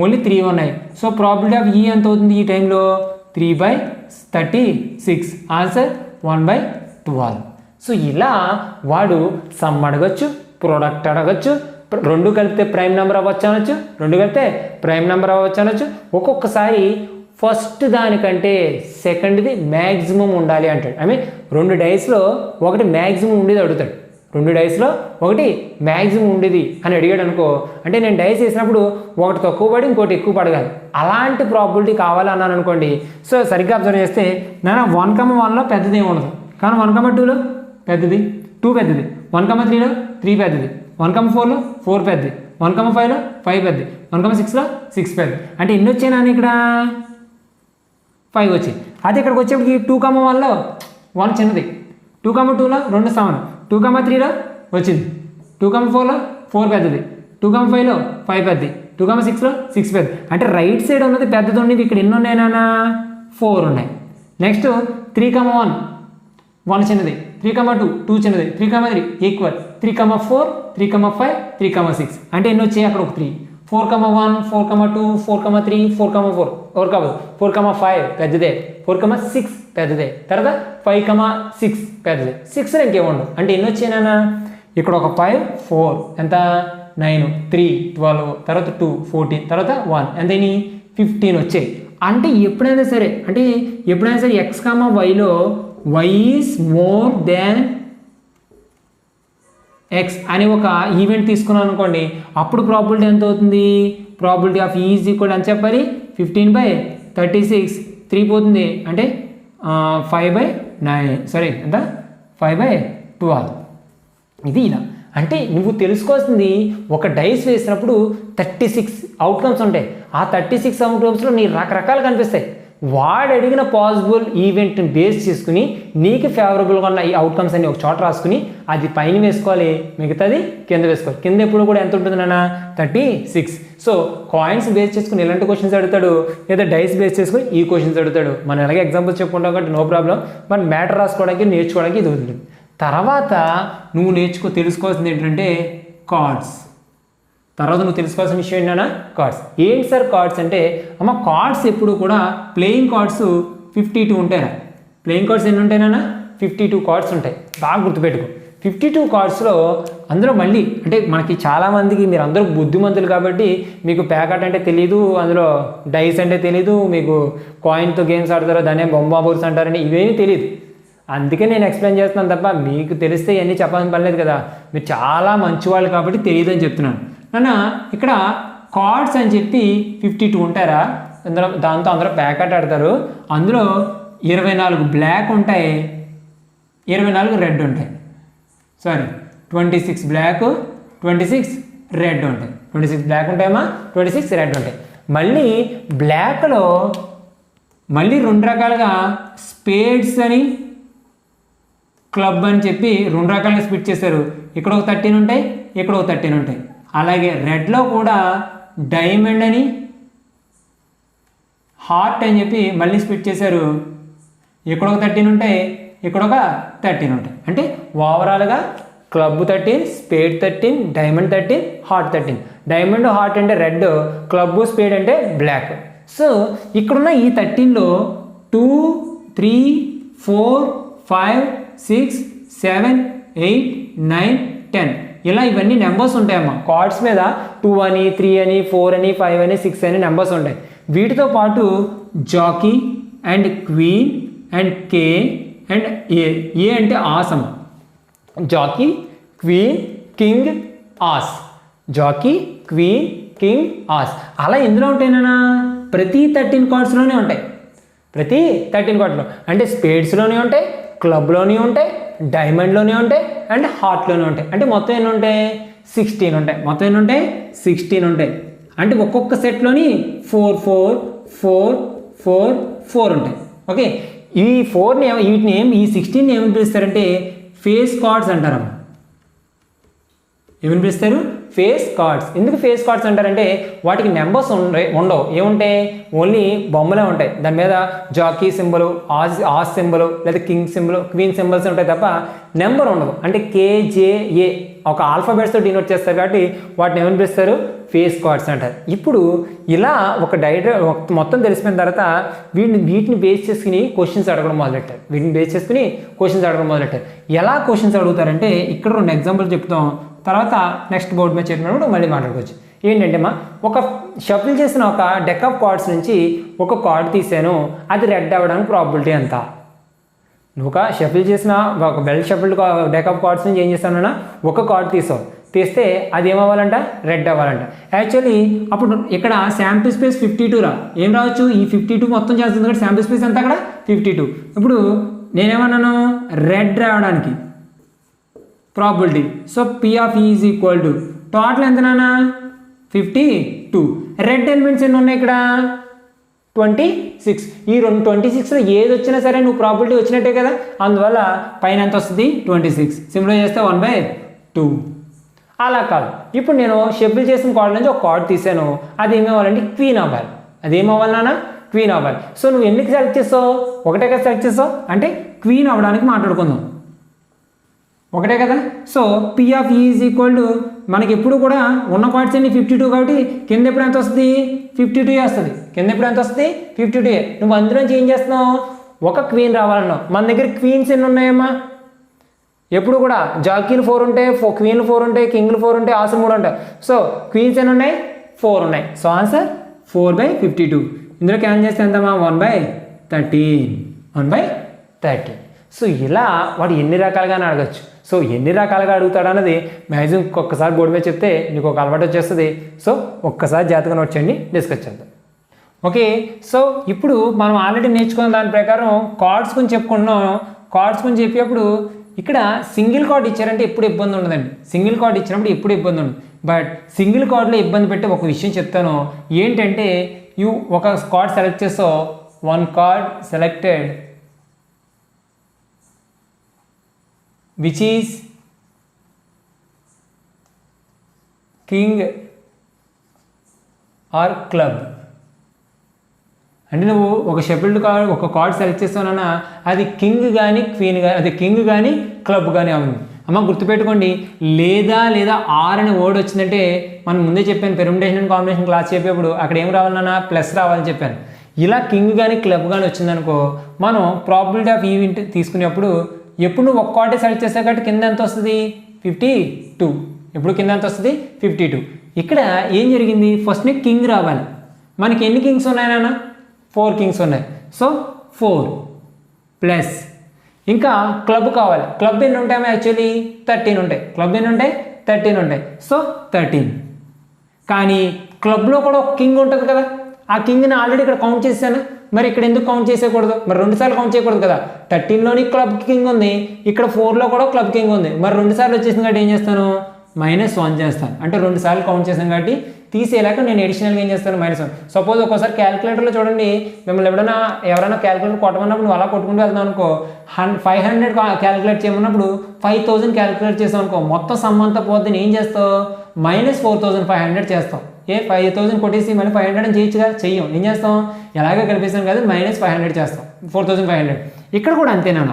ఓన్లీ 3 ఉన్నాయి. సో ప్రాబిలిటీ ఆఫ్ ఈ ఎంత అవుతుంది ఈ టైంలో? 3/36. ఆన్సర్ 1/12. సో ఇలా వాడు సమ్ అడగచ్చు, ప్రోడక్ట్ అడగచ్చు, రెండు కలిపితే ప్రైమ్ నెంబర్ అవ్వచ్చు అనొచ్చు, రెండు కలిపితే ప్రైమ్ నెంబర్ అవ్వచ్చు అనొచ్చు. ఒక్కొక్కసారి ఫస్ట్ దానికంటే సెకండ్ది మ్యాక్సిమం ఉండాలి అంటాడు. ఐ మీన్ 2 డైస్లో ఒకటి మ్యాక్సిమం ఉండేది అడుగుతాడు. 2 డైస్లో ఒకటి మ్యాక్సిమం ఉండేది అని అడిగాడు అనుకో, అంటే నేను డైస్ వేసినప్పుడు ఒకటి తక్కువ పడి ఇంకోటి ఎక్కువ పడగాలి, అలాంటి ప్రాబిలిటీ కావాలి అన్నాను అనుకోండి. సో సరిగ్గా అబ్జర్వ్ చేస్తే నేను 1,1లో పెద్దది ఏమి ఉండదు, కానీ 1,2లో పెద్దది 2 పెద్దది, 1,3లో 3 పెద్దది, 1,4లో 4 పెద్దది, 1,5లో 5 పెద్దది, 1,6లో 6 పెద్దది. అంటే ఎన్ని వచ్చాయి నాన్న ఇక్కడ 5 వచ్చాయి. అదే ఇక్కడికి వచ్చేప్పటికి 2,1లో 1 చిన్నది, 2,2లో 2 సమానం, 2,3లో వచ్చింది, 2,4లో 4 పెద్దది, 2,5లో 5 పెద్దది, 2,6లో 6 పెద్దది. అంటే రైట్ సైడ్ ఉన్నది పెద్దది ఉండేది. ఇక్కడ ఎన్ని ఉన్నాయి నాన్న 4 ఉన్నాయి. నెక్స్ట్ 3,1 1 చిన్నది, 3,2 2 చిన్నది, 3,3 ఈక్వల్, 3,4 3,5 3,6. అంటే ఎన్ని వచ్చాయి అక్కడ ఒక 3, 4,1 4,2 4,3 4,4 ఎవరు కాదు 4,5 పెద్దదే, 4,6 పెద్దదే, తర్వాత 5,6 పెద్దదే, 6 ఇంకేముండదు. అంటే ఎన్ని వచ్చాయి నాన్న ఇక్కడ ఒక 5 4 ఎంత 9 3 12 తర్వాత 2 14 తర్వాత 1 ఎంతని 15 వచ్చాయి. అంటే ఎప్పుడైనా సరే ఎక్స్ కామా వైలో y is more than x అని ఒక ఈవెంట్ తీసుకున్నాను అనుకోండి, అప్పుడు ప్రాబిలిటీ ఎంత అవుతుంది, ప్రాబిలిటీ ఆఫ్ ఈజ్ ఈక్వల్ అని చెప్పాలి 15/36, 3 పోతుంది అంటే 5/9 సారీ ఎంత 5/12. ఇది ఇలా. అంటే నువ్వు తెలుసుకోవాల్సింది ఒక డైస్ వేసినప్పుడు 36 అవుట్కమ్స్ ఉంటాయి. ఆ 36 అవుట్కమ్స్లో నీ రకరకాలు కనిపిస్తాయి. వాడు అడిగిన పాసిబుల్ ఈవెంట్ని బేస్ చేసుకుని నీకు ఫేవరబుల్గా ఉన్న ఈ అవుట్కమ్స్ అన్ని ఒక చోట రాసుకుని అది పైన వేసుకోవాలి, మిగతాది కింద వేసుకోవాలి. కింద ఎప్పుడు కూడా ఎంత ఉంటుంది నాన్న 36. సో కాయిన్స్ బేస్ చేసుకుని ఇలాంటి క్వశ్చన్స్ అడుగుతాడు, లేదా డైస్ బేస్ చేసుకుని ఈ క్వశ్చన్స్ అడుగుతాడు. మనం ఎలాగే ఎగ్జాంపుల్స్ చెప్పుకుంటాం కాబట్టి నో ప్రాబ్లం. మన మ్యాటర్ రాసుకోవడానికి నేర్చుకోవడానికి ఇది ఉంటుంది. తర్వాత నువ్వు తెలుసుకోవాల్సింది ఏంటంటే కార్డ్స్. తర్వాత నువ్వు తెలుసుకోవాల్సిన విషయం ఏంటన్నా కార్డ్స్. ఏంటి సార్ కార్డ్స్ అంటే అమ్మ కార్డ్స్ ఎప్పుడు కూడా ప్లేయింగ్ కార్డ్స్ 52 ఉంటాయినా. ప్లేయింగ్ కార్డ్స్ ఎన్ని ఉంటాయినా 52 కార్డ్స్ ఉంటాయి. బాగా గుర్తుపెట్టుకో. 52 కార్డ్స్లో అందులో మళ్ళీ అంటే మనకి చాలామందికి మీరు అందరూ బుద్ధిమంతులు కాబట్టి మీకు ప్యాకెట్ అంటే తెలీదు, అందులో డైస్ అంటే తెలీదు, మీకు కాయిన్తో గేమ్స్ ఆడతారో దాన్ని బొంబాబూర్స్ అంటారని ఇవేమీ తెలియదు. అందుకే నేను ఎక్స్ప్లెయిన్ చేస్తున్నాను తప్ప మీకు తెలిస్తే ఇవన్నీ చెప్పాల్సిన పని లేదు కదా. మీరు చాలా మంచివాళ్ళు కాబట్టి తెలియదు అని చెప్తున్నాను. నాన్న ఇక్కడ కార్డ్స్ అని చెప్పి 52 ఉంటారా, దాంతో అందరూ ప్యాకెట్ ఆడతారు. అందులో 24 బ్లాక్ ఉంటాయి, 24 రెడ్ ఉంటాయి. సారీ 26 బ్లాక్ 26 రెడ్ ఉంటాయి. 26 బ్లాక్ ఉంటాయమ్మా, 26 రెడ్ ఉంటాయి. మళ్ళీ బ్లాక్లో మళ్ళీ 2 రకాలుగా స్పేడ్స్ అని క్లబ్ అని చెప్పి 2 రకాలుగా స్ప్లిట్ చేశారు. ఇక్కడ ఒక 13 ఉంటాయి, ఇక్కడ ఒక 13 ఉంటాయి. అలాగే రెడ్లో కూడా డైమండ్ అని హార్ట్ అని చెప్పి మళ్ళీ స్ప్లిట్ చేశారు. ఇక్కడ ఒక 13 ఉంటాయి, ఇక్కడ ఒక 13 ఉంటాయి. అంటే ఓవరాల్గా club 13, spade 13, diamond 13, heart 13. Diamond heart అంటే రెడ్, క్లబ్ స్పేడ్ అంటే బ్లాక్. సో ఇక్కడున్న ఈ 13లో 2 3 4 5 6 7 8 9 10 ఇలా ఇవన్నీ నెంబర్స్ ఉంటాయమ్మా. కార్డ్స్ మీద 2 అని 3 అని 4 అని 5 అని 6 అని నెంబర్స్ ఉంటాయి. వీటితో పాటు jackie and queen and K and A అంటే ఆస్ అమ్మ. Jackie queen king ace, jackie queen king ace అలా ఎందులో ఉంటాయినా ప్రతి 13 కార్డ్స్లోనే ఉంటాయి. ప్రతి 13 కార్డ్స్లో అంటే స్పేడ్స్లోనే ఉంటాయి, క్లబ్లోనే ఉంటాయి, డైమండ్లోనే ఉంటాయి అండ్ హార్ట్లోనే ఉంటాయి. అంటే మొత్తం ఎన్ని ఉంటాయి 16 ఉంటాయి. మొత్తం ఎన్ని ఉంటాయి 16 ఉంటాయి. అంటే ఒక్కొక్క సెట్లోని 4 4 4 4 4 ఉంటాయి. ఓకే, ఈ 4ని వీటిని ఈ 16ని ఏమని పిలుస్తారంటే ఫేస్ కార్డ్స్ అంటారమ్మా. ఏమని పిలుస్తారు ఫేస్ కార్డ్స్. ఎందుకు ఫేస్ కార్డ్స్ అంటారంటే వాటికి నెంబర్స్ ఉండవు. ఏముంటాయి ఓన్లీ బొమ్మలే ఉంటాయి. దాని మీద జాకీ సింబల్, ఆస్ సింబల్ లేదా కింగ్ సింబల్, క్వీన్ సింబల్స్ ఉంటాయి తప్ప నెంబర్ ఉండదు. అంటే కేజేఏ ఒక ఆల్ఫాబెట్స్తో డినోట్ చేస్తారు కాబట్టి వాటిని ఏమని పిలుస్తారు ఫేస్ కార్డ్స్ అంటారు. ఇప్పుడు ఇలా ఒక మొత్తం తెలిసిపోయిన తర్వాత వీటిని బేస్ చేసుకుని క్వశ్చన్స్ అడగడం మొదలెట్టారు. ఎలా క్వశ్చన్స్ అడుగుతారంటే ఇక్కడ 2 ఎగ్జాంపుల్ చెప్తాం, తర్వాత నెక్స్ట్ బోర్డు మీద చెప్పినప్పుడు మళ్ళీ మాట్లాడుకోవచ్చు. ఏంటంటే ఒక షఫిల్ చేసిన ఒక డెక్ ఆఫ్ కార్డ్స్ నుంచి ఒక కార్డ్ తీసాను, అది రెడ్ అవ్వడానికి ప్రాబిలిటీ ఎంత? నువ్వు ఒక షఫిల్ చేసిన ఒక వెల్ షఫిల్డ్ డెక్ ఆఫ్ కార్డ్స్ నుంచి ఏం చేస్తానన్నా ఒక కార్డ్ తీస్తే అది ఏమవ్వాలంట రెడ్ అవ్వాలంట. యాక్చువల్లీ అప్పుడు ఇక్కడ శాంపిల్ స్పేస్ 52 రా, ఏం రావచ్చు ఈ 52 మొత్తం చేస్తుంది కాబట్టి శాంపిల్ స్పేస్ ఎంత అక్కడ 52. ఇప్పుడు నేనేమన్నాను రెడ్ రావడానికి probability. So P of E is equal to total ఎంత నాన్న 52. రెడ్ ఎలిమెంట్స్ ఎన్ని ఉన్నాయి ఇక్కడ 26. ఈ 26లో ఏది వచ్చినా సరే నువ్వు ప్రాబిలిటీ వచ్చినట్టే కదా, అందువల్ల పైన ఎంత వస్తుంది 26. సింప్లిఫై చేస్తే 1/2. అలా కాదు, ఇప్పుడు నేను షఫిల్ చేసిన కార్డ్ నుంచి ఒక కార్డ్ తీసాను, అది ఏమవ్వాలంటే క్వీన్ అవ్వాలి. అది ఏమవ్వాలి నాన్న క్వీన్ అవ్వాలి. సో నువ్వు ఎన్నికి సెలెక్ట్ చేస్తావు? ఒకటే కదా సెలెక్ట్ చేస్తావు, అంటే క్వీన్ అవ్వడానికి మాట్లాడుకుందాం, ఒకటే కదా. So P of E is equal to మనకి ఎప్పుడు కూడా ఉన్న కార్డ్స్ అన్ని 52 కాబట్టి కింద ఎప్పుడు ఎంత వస్తుంది 52 వస్తుంది. కింద ఎప్పుడు ఎంత వస్తుంది 52. నువ్వు అందులోంచి ఏం చేస్తున్నావు ఒక క్వీన్ రావాలన్నావు. మన దగ్గర క్వీన్స్ ఎన్ని ఉన్నాయమ్మా? ఎప్పుడు కూడా జాకీలు 4 ఉంటాయి, క్వీన్లు 4 ఉంటాయి, కింగ్లు 4 ఉంటాయి, ఆసులు 3 ఉంటాయి. సో క్వీన్స్ ఎన్ని ఉన్నాయి 4 ఉన్నాయి. So answer 4/52. ఇందులో క్యాన్ చేస్తే ఎంతమ్మా 1/13. సో ఇలా వాడు ఎన్ని రకాలుగానే అడగచ్చు. సో ఎన్ని రకాలుగా అడుగుతాడు అన్నది మ్యాక్సిమం ఒక్కసారి బోర్డు మీద చెప్తే నీకు ఒక అలవాటు వచ్చేస్తుంది. సో ఒక్కసారి జాగ్రత్తగా నోట్ చేయండి, డిస్కస్ చేద్దాం. ఓకే, సో ఇప్పుడు మనం ఆల్రెడీ నేర్చుకున్న దాని ప్రకారం కార్డ్స్ గురించి చెప్పుకుంటున్నాం. కార్డ్స్ గురించి చెప్పేప్పుడు ఇక్కడ సింగిల్ కార్డ్ ఇచ్చారంటే ఎప్పుడు ఇబ్బంది ఉండదండి. సింగిల్ కార్డ్ ఇచ్చినప్పుడు ఎప్పుడు ఇబ్బంది ఉండదు. బట్ సింగిల్ కార్డ్లో ఇబ్బంది పెట్టే ఒక విషయం చెప్తాను ఏంటంటే, ఒక కార్డ్ సెలెక్ట్ చేస్తావు, 1 card selected which is king or club. అంటే నువ్వు ఒక షఫిల్డ్ కార్డ్ ఒక కార్డ్ సెలెక్ట్ చేస్తావన్నా అది కింగ్ కానీ క్వీన్ కానీ, అది కింగ్ కానీ క్లబ్ కానీ అవుతుంది. అమ్మ గుర్తుపెట్టుకోండి, లేదా ఆర్ అనే వర్డ్ వచ్చిందంటే మనం ముందే చెప్పాను పెర్ముటేషన్ అండ్ కాంబినేషన్ క్లాస్ చెప్పేప్పుడు అక్కడ ఏం రావాలన్నా ప్లస్ రావాలని చెప్పాను. ఇలా కింగ్ కానీ క్లబ్ కానీ వచ్చిందనుకో మనం ప్రాబిలిటీ ఆఫ్ ఈవెంట్ తీసుకునేప్పుడు ఎప్పుడు నువ్వు ఒక కార్డే సెలెక్ట్ చేసావు కాబట్టి కింద ఎంత వస్తుంది 52. ఎప్పుడు కింద ఎంత వస్తుంది 52. ఇక్కడ ఏం జరిగింది, ఫస్ట్ నీకు కింగ్ రావాలి. మనకి ఎన్ని కింగ్స్ ఉన్నాయి నాన్న 4 కింగ్స్ ఉన్నాయి. సో 4 ప్లస్ ఇంకా క్లబ్ కావాలి. క్లబ్ ఎన్ని ఉంటాయి యాక్చువల్లీ 13 ఉంటాయి. క్లబ్ ఎన్ని ఉంటాయి 13 ఉంటాయి. సో 13. కానీ క్లబ్లో కూడా ఒక కింగ్ ఉంటుంది కదా, ఆ కింగ్ని ఆల్రెడీ ఇక్కడ కౌంట్ చేశాను. మరి ఇక్కడ ఎందుకు కౌంట్ చేసేయకూడదు? మరి 2 సార్లు కౌంట్ చేయకూడదు కదా. 13లోని క్లబ్ కింగ్ ఉంది, ఇక్కడ 4లో కూడా క్లబ్ కింగ్ ఉంది. మరి 2 సార్లు వచ్చేసింది కాబట్టి ఏం చేస్తాను -1 చేస్తాను. అంటే 2 సార్లు కౌంట్ చేసాను కాబట్టి తీసేలాక నేను అడిషనల్గా ఏం చేస్తాను -1. సపోజ్ ఒక్కోసారి క్యాలిక్యులేటర్లో చూడండి, మిమ్మల్ని ఎవరైనా క్యాలిక్యులేటర్ కొట్టమన్నప్పుడు నువ్వు అలా కొట్టుకుంటూ వెళ్తావు అనుకో, 500 క్యాలిక్యులేట్ చేయమన్నప్పుడు 5000 క్యాలిక్యులేట్ చేసావు అనుకో, మొత్తం సమ్ అంతా పోద్దని ఏం చేస్తావు -4500 చేస్తావు. 5000 కొట్టేసి మళ్ళీ 500 అని చేయొచ్చుగా, చెయ్యం. ఏం చేస్తాం ఎలాగో కనిపిస్తాం కదా -500 చేస్తాం, 4500. ఇక్కడ కూడా అంతేనా,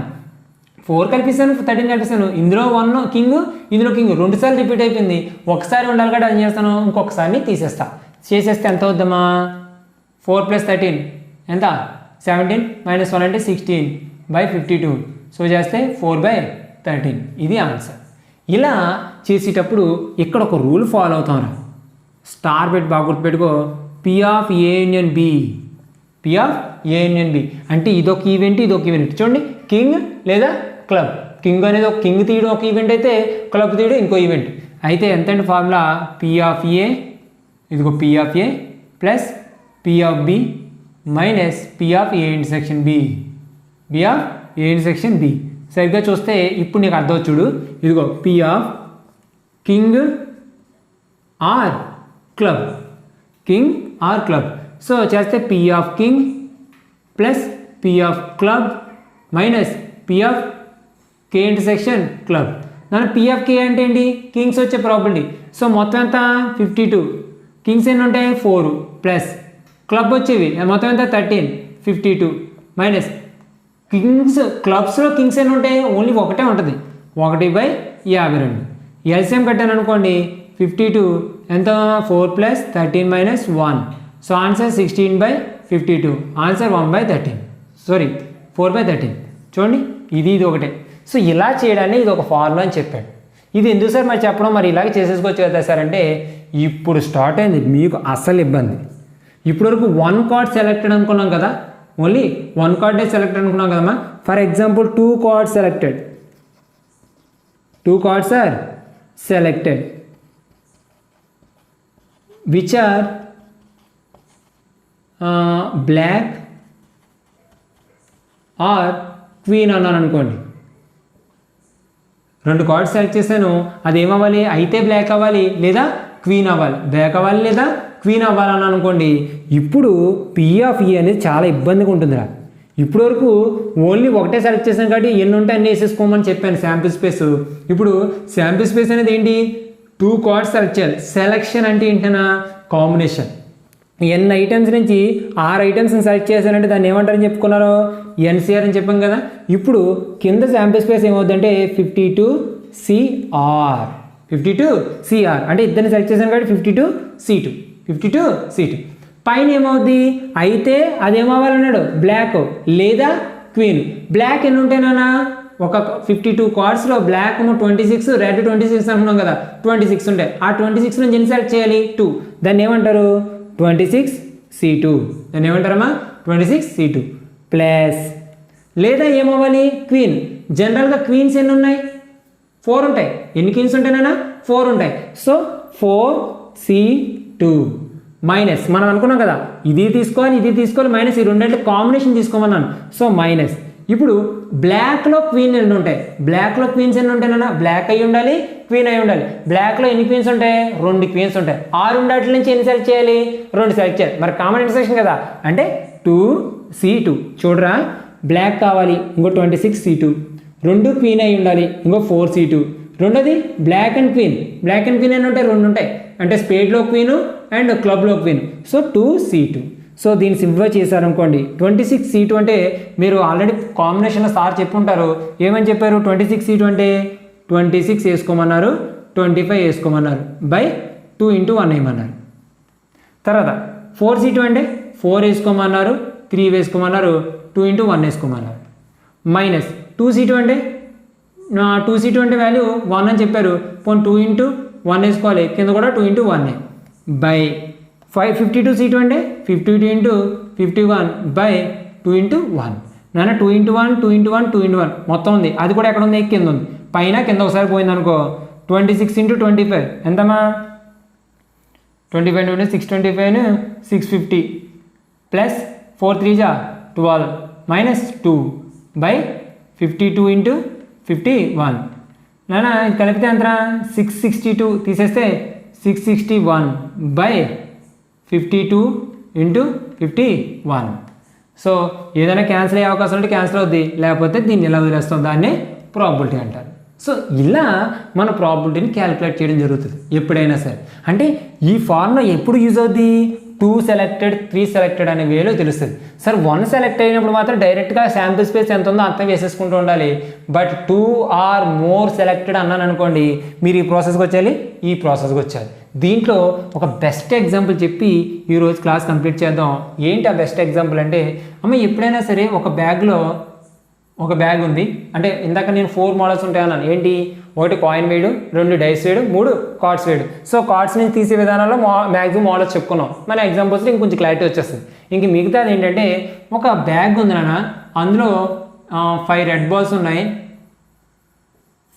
4 కలిపిస్తాను 13 కలిపిస్తాను, ఇందులో 1 కింగ్ ఇందులో కింగ్ 2 సార్లు రిపీట్ అయిపోయింది. ఒకసారి ఉండాలి కాబట్టి ఏం చేస్తాను ఇంకొకసారిని తీసేస్తా. చేసేస్తే ఎంత అవుద్దమ్మా 4 + 13 ఎంత 17 -1 అంటే 16/52. సో చేస్తే 4/13. ఇది ఆన్సర్. ఇలా చేసేటప్పుడు ఇక్కడ ఒక రూల్ ఫాలో అవుతాం రా, స్టార్ పెట్టి బాగా గుర్తుపెట్టుకో. P of A union B, P of A union B అంటే ఇదొక ఈవెంట్ ఇదొక ఈవెంట్. చూడండి కింగ్ లేదా క్లబ్, కింగ్ అనేది ఒక కింగ్ తీయడం ఒక ఈవెంట్ అయితే క్లబ్ తీయడం ఇంకో ఈవెంట్ అయితే ఎంత అంటే ఫార్ములా P of A, ఇదిగో P of A plus P of B minus P of A intersection B, P of A intersection B. సరిగ్గా చూస్తే ఇప్పుడు నీకు అర్థం చూడు, ఇదిగో P of king or club, king or club. So చేస్తే P of king plus P of club minus P of K intersection club. దాని P of K అంటే ఏంటి, కింగ్స్ వచ్చే ప్రాబిలిటీ. సో మొత్తం ఎంత 52, కింగ్స్ ఎన్ని ఉంటాయి 4 ప్లస్ క్లబ్ వచ్చేవి మొత్తం ఎంత 13, 52 మైనస్ కింగ్స్. క్లబ్స్లో కింగ్స్ ఎన్ని ఉంటాయి ఓన్లీ ఒకటే ఉంటుంది 1/52. ఎల్సిఎం కట్టాను అనుకోండి 52 ఎంత 4 + 13 - 1 సో ఆన్సర్ 16/52 ఆన్సర్ 1/13 సారీ 4/13 చూడండి ఇది ఒకటే సో ఇలా చేయడాన్ని ఇది ఒక ఫార్ములా అని చెప్పాడు ఇది ఎందుకు సార్ మరి చెప్పడం మరి ఇలాగే చేసేసుకోవచ్చు కదా సార్ అంటే ఇప్పుడు స్టార్ట్ అయింది మీకు అసలు ఇబ్బంది ఇప్పటివరకు 1 కార్డ్ సెలెక్టెడ్ అనుకున్నాం కదా ఓన్లీ 1 కార్డే సెలెక్టెడ్ అనుకున్నాం కదమ్మా for example 2 cards selected 2 cards are selected which are black or queen అన్నాను అనుకోండి 2 కార్డ్స్ సెలెక్ట్ చేశాను అది ఏమవ్వాలి అయితే బ్లాక్ అవ్వాలి లేదా క్వీన్ అవ్వాలి బ్లాక్ అవ్వాలి లేదా క్వీన్ అవ్వాలని అనుకోండి ఇప్పుడు P(E) అనేది చాలా ఇబ్బందిగా ఉంటుందిరా ఇప్పుడు వరకు ఓన్లీ ఒకటే సెలెక్ట్ చేసాను కాబట్టి ఎన్ని ఉంటే అన్ని వేసేసుకోమని చెప్పాను శాంపిల్ స్పేస్ ఇప్పుడు శాంపిల్ స్పేస్ అనేది ఏంటి 2 కార్డ్స్ సెలెక్ట్ చేయాలి సెలెక్షన్ అంటే ఏంటన్నా కాంబినేషన్ ఎన్ ఐటమ్స్ నుంచి 6 ఐటమ్స్ని సెలెక్ట్ చేశానంటే దాన్ని ఏమంటారని చెప్పుకున్నారు ఎన్సిఆర్ అని చెప్పాం కదా ఇప్పుడు కింద శాంపిల్ స్పేస్ ఏమవుతుందంటే 52CR అంటే ఇద్దరిని సెలెక్ట్ చేశాను కాబట్టి 52C2 పైన ఏమవుద్ది అయితే అదేమవ్వాలన్నాడు బ్లాక్ లేదా క్వీన్ బ్లాక్ ఎన్ని ఉంటాయినా ఒక 52 కార్డ్స్లో బ్లాక్ 26 రెడ్ 26 అనుకున్నాం కదా 26 ఉంటాయి ఆ 26 నుంచి ఎన్ని సెలెక్ట్ చేయాలి 2 దాన్ని ఏమంటారు 26C2 దాన్ని ఏమంటారమ్మా 26C2 ప్లస్ లేదా ఏమవ్వాలి క్వీన్ జనరల్గా క్వీన్స్ ఎన్ని ఉన్నాయి 4 ఉంటాయి ఎన్ని క్వీన్స్ ఉంటాయినా 4 ఉంటాయి సో 4C2 మైనస్ మనం అనుకున్నాం కదా ఇది తీసుకోవాలి మైనస్ ఈ రెండింటి కాంబినేషన్ తీసుకోమన్నాను సో మైనస్ ఇప్పుడు బ్లాక్లో క్వీన్ ఎన్ని ఉంటాయి బ్లాక్లో క్వీన్స్ ఎన్ని ఉంటాయినా బ్లాక్ అయి ఉండాలి క్వీన్ అయి ఉండాలి బ్లాక్లో ఎన్ని క్వీన్స్ ఉంటాయి 2 క్వీన్స్ ఉంటాయి 6 ఉండేట్ల నుంచి ఎన్ని సెలెక్ట్ చేయాలి 2 సెలెక్ట్ చేయాలి మరి కామన్ ఇంటర్సెక్షన్ కదా అంటే 2C2 చూడరా బ్లాక్ కావాలి ఇంకో 26C2 2 క్వీన్ అయి ఉండాలి ఇంకో 4C2 రెండోది బ్లాక్ అండ్ క్వీన్ ఎన్ని ఉంటాయి 2 ఉంటాయి అంటే స్పేడ్లో క్వీను అండ్ క్లబ్లో క్వీన్ సో 2C2 సో దీన్ని సింప్లిఫై చేశారనుకోండి 26C2 అంటే మీరు ఆల్రెడీ కాంబినేషన్లో సార్ చెప్పుంటారు ఏమని చెప్పారు 26C2 అంటే 26 వేసుకోమన్నారు 25 వేసుకోమన్నారు బై 2 × 1 వేయమన్నారు తర్వాత 4C2 అంటే 4 వేసుకోమన్నారు 3 వేసుకోమన్నారు 2 × 1 వేసుకోమన్నారు మైనస్ 2C2 అంటే 2C2 అంటే వాల్యూ 1 అని చెప్పారు పోనీ 2 × 1 వేసుకోవాలి కింద కూడా 2 × 1 బై 52C2 అంటే 52 × 51 బై 2 × 1 నాన్న 2 × 1 మొత్తం ఉంది అది కూడా ఎక్కడ ఉంది కింద ఉంది పైన కింద ఒకసారి పోయింది అనుకో 26 × 25 ఎంతమ్మా 25 × 625 650 ప్లస్ 4 3 12 మైనస్ 2 బై 52 × 51 నాన్న ఇది కలిపితే ఎంత 662 తీసేస్తే 661 బై 52 × 51 సో ఏదైనా క్యాన్సిల్ అయ్యే అవకాశం ఉంటే క్యాన్సిల్ అవుద్ది లేకపోతే దీన్ని ఎలా వదిలేస్తాం దాన్ని ప్రాబబిలిటీ అంటారు సో ఇలా మన ప్రాబబిలిటీని క్యాలిక్యులేట్ చేయడం జరుగుతుంది ఎప్పుడైనా సరే అంటే ఈ ఫార్ములా ఎప్పుడు యూజ్ అవుద్ది 2 సెలెక్టెడ్ 3 సెలెక్టెడ్ అనే వేలో తెలుస్తుంది సార్ 1 సెలెక్ట్ అయినప్పుడు మాత్రం డైరెక్ట్గా శాంపిల్ స్పేస్ ఎంత ఉందో అంత వేసేసుకుంటూ ఉండాలి బట్ 2 or more సెలెక్టెడ్ అన్నాను అనుకోండి మీరు ఈ ప్రాసెస్కి వచ్చాలి దీంట్లో ఒక బెస్ట్ ఎగ్జాంపుల్ చెప్పి ఈరోజు క్లాస్ కంప్లీట్ చేద్దాం ఏంటి ఆ బెస్ట్ ఎగ్జాంపుల్ అంటే అమ్మ ఎప్పుడైనా సరే ఒక బ్యాగ్ ఉంది అంటే ఇందాక నేను 4 మోడల్స్ ఉంటాయి అన్నాను ఏంటి 1 కాయిన్ వేయడం 2 డైస్ వేయడం 3 కార్డ్స్ వేయడం సో కార్డ్స్ నుంచి తీసే విధానంలో మ్యాక్సిమం మోడల్స్ చెప్పుకున్నాం మన ఎగ్జాంపుల్స్లో ఇంకొంచెం క్లారిటీ వచ్చేస్తుంది ఇంక మిగతాది ఏంటంటే ఒక బ్యాగ్ ఉంది నాన్న అందులో 5 రెడ్ బాల్స్ ఉన్నాయి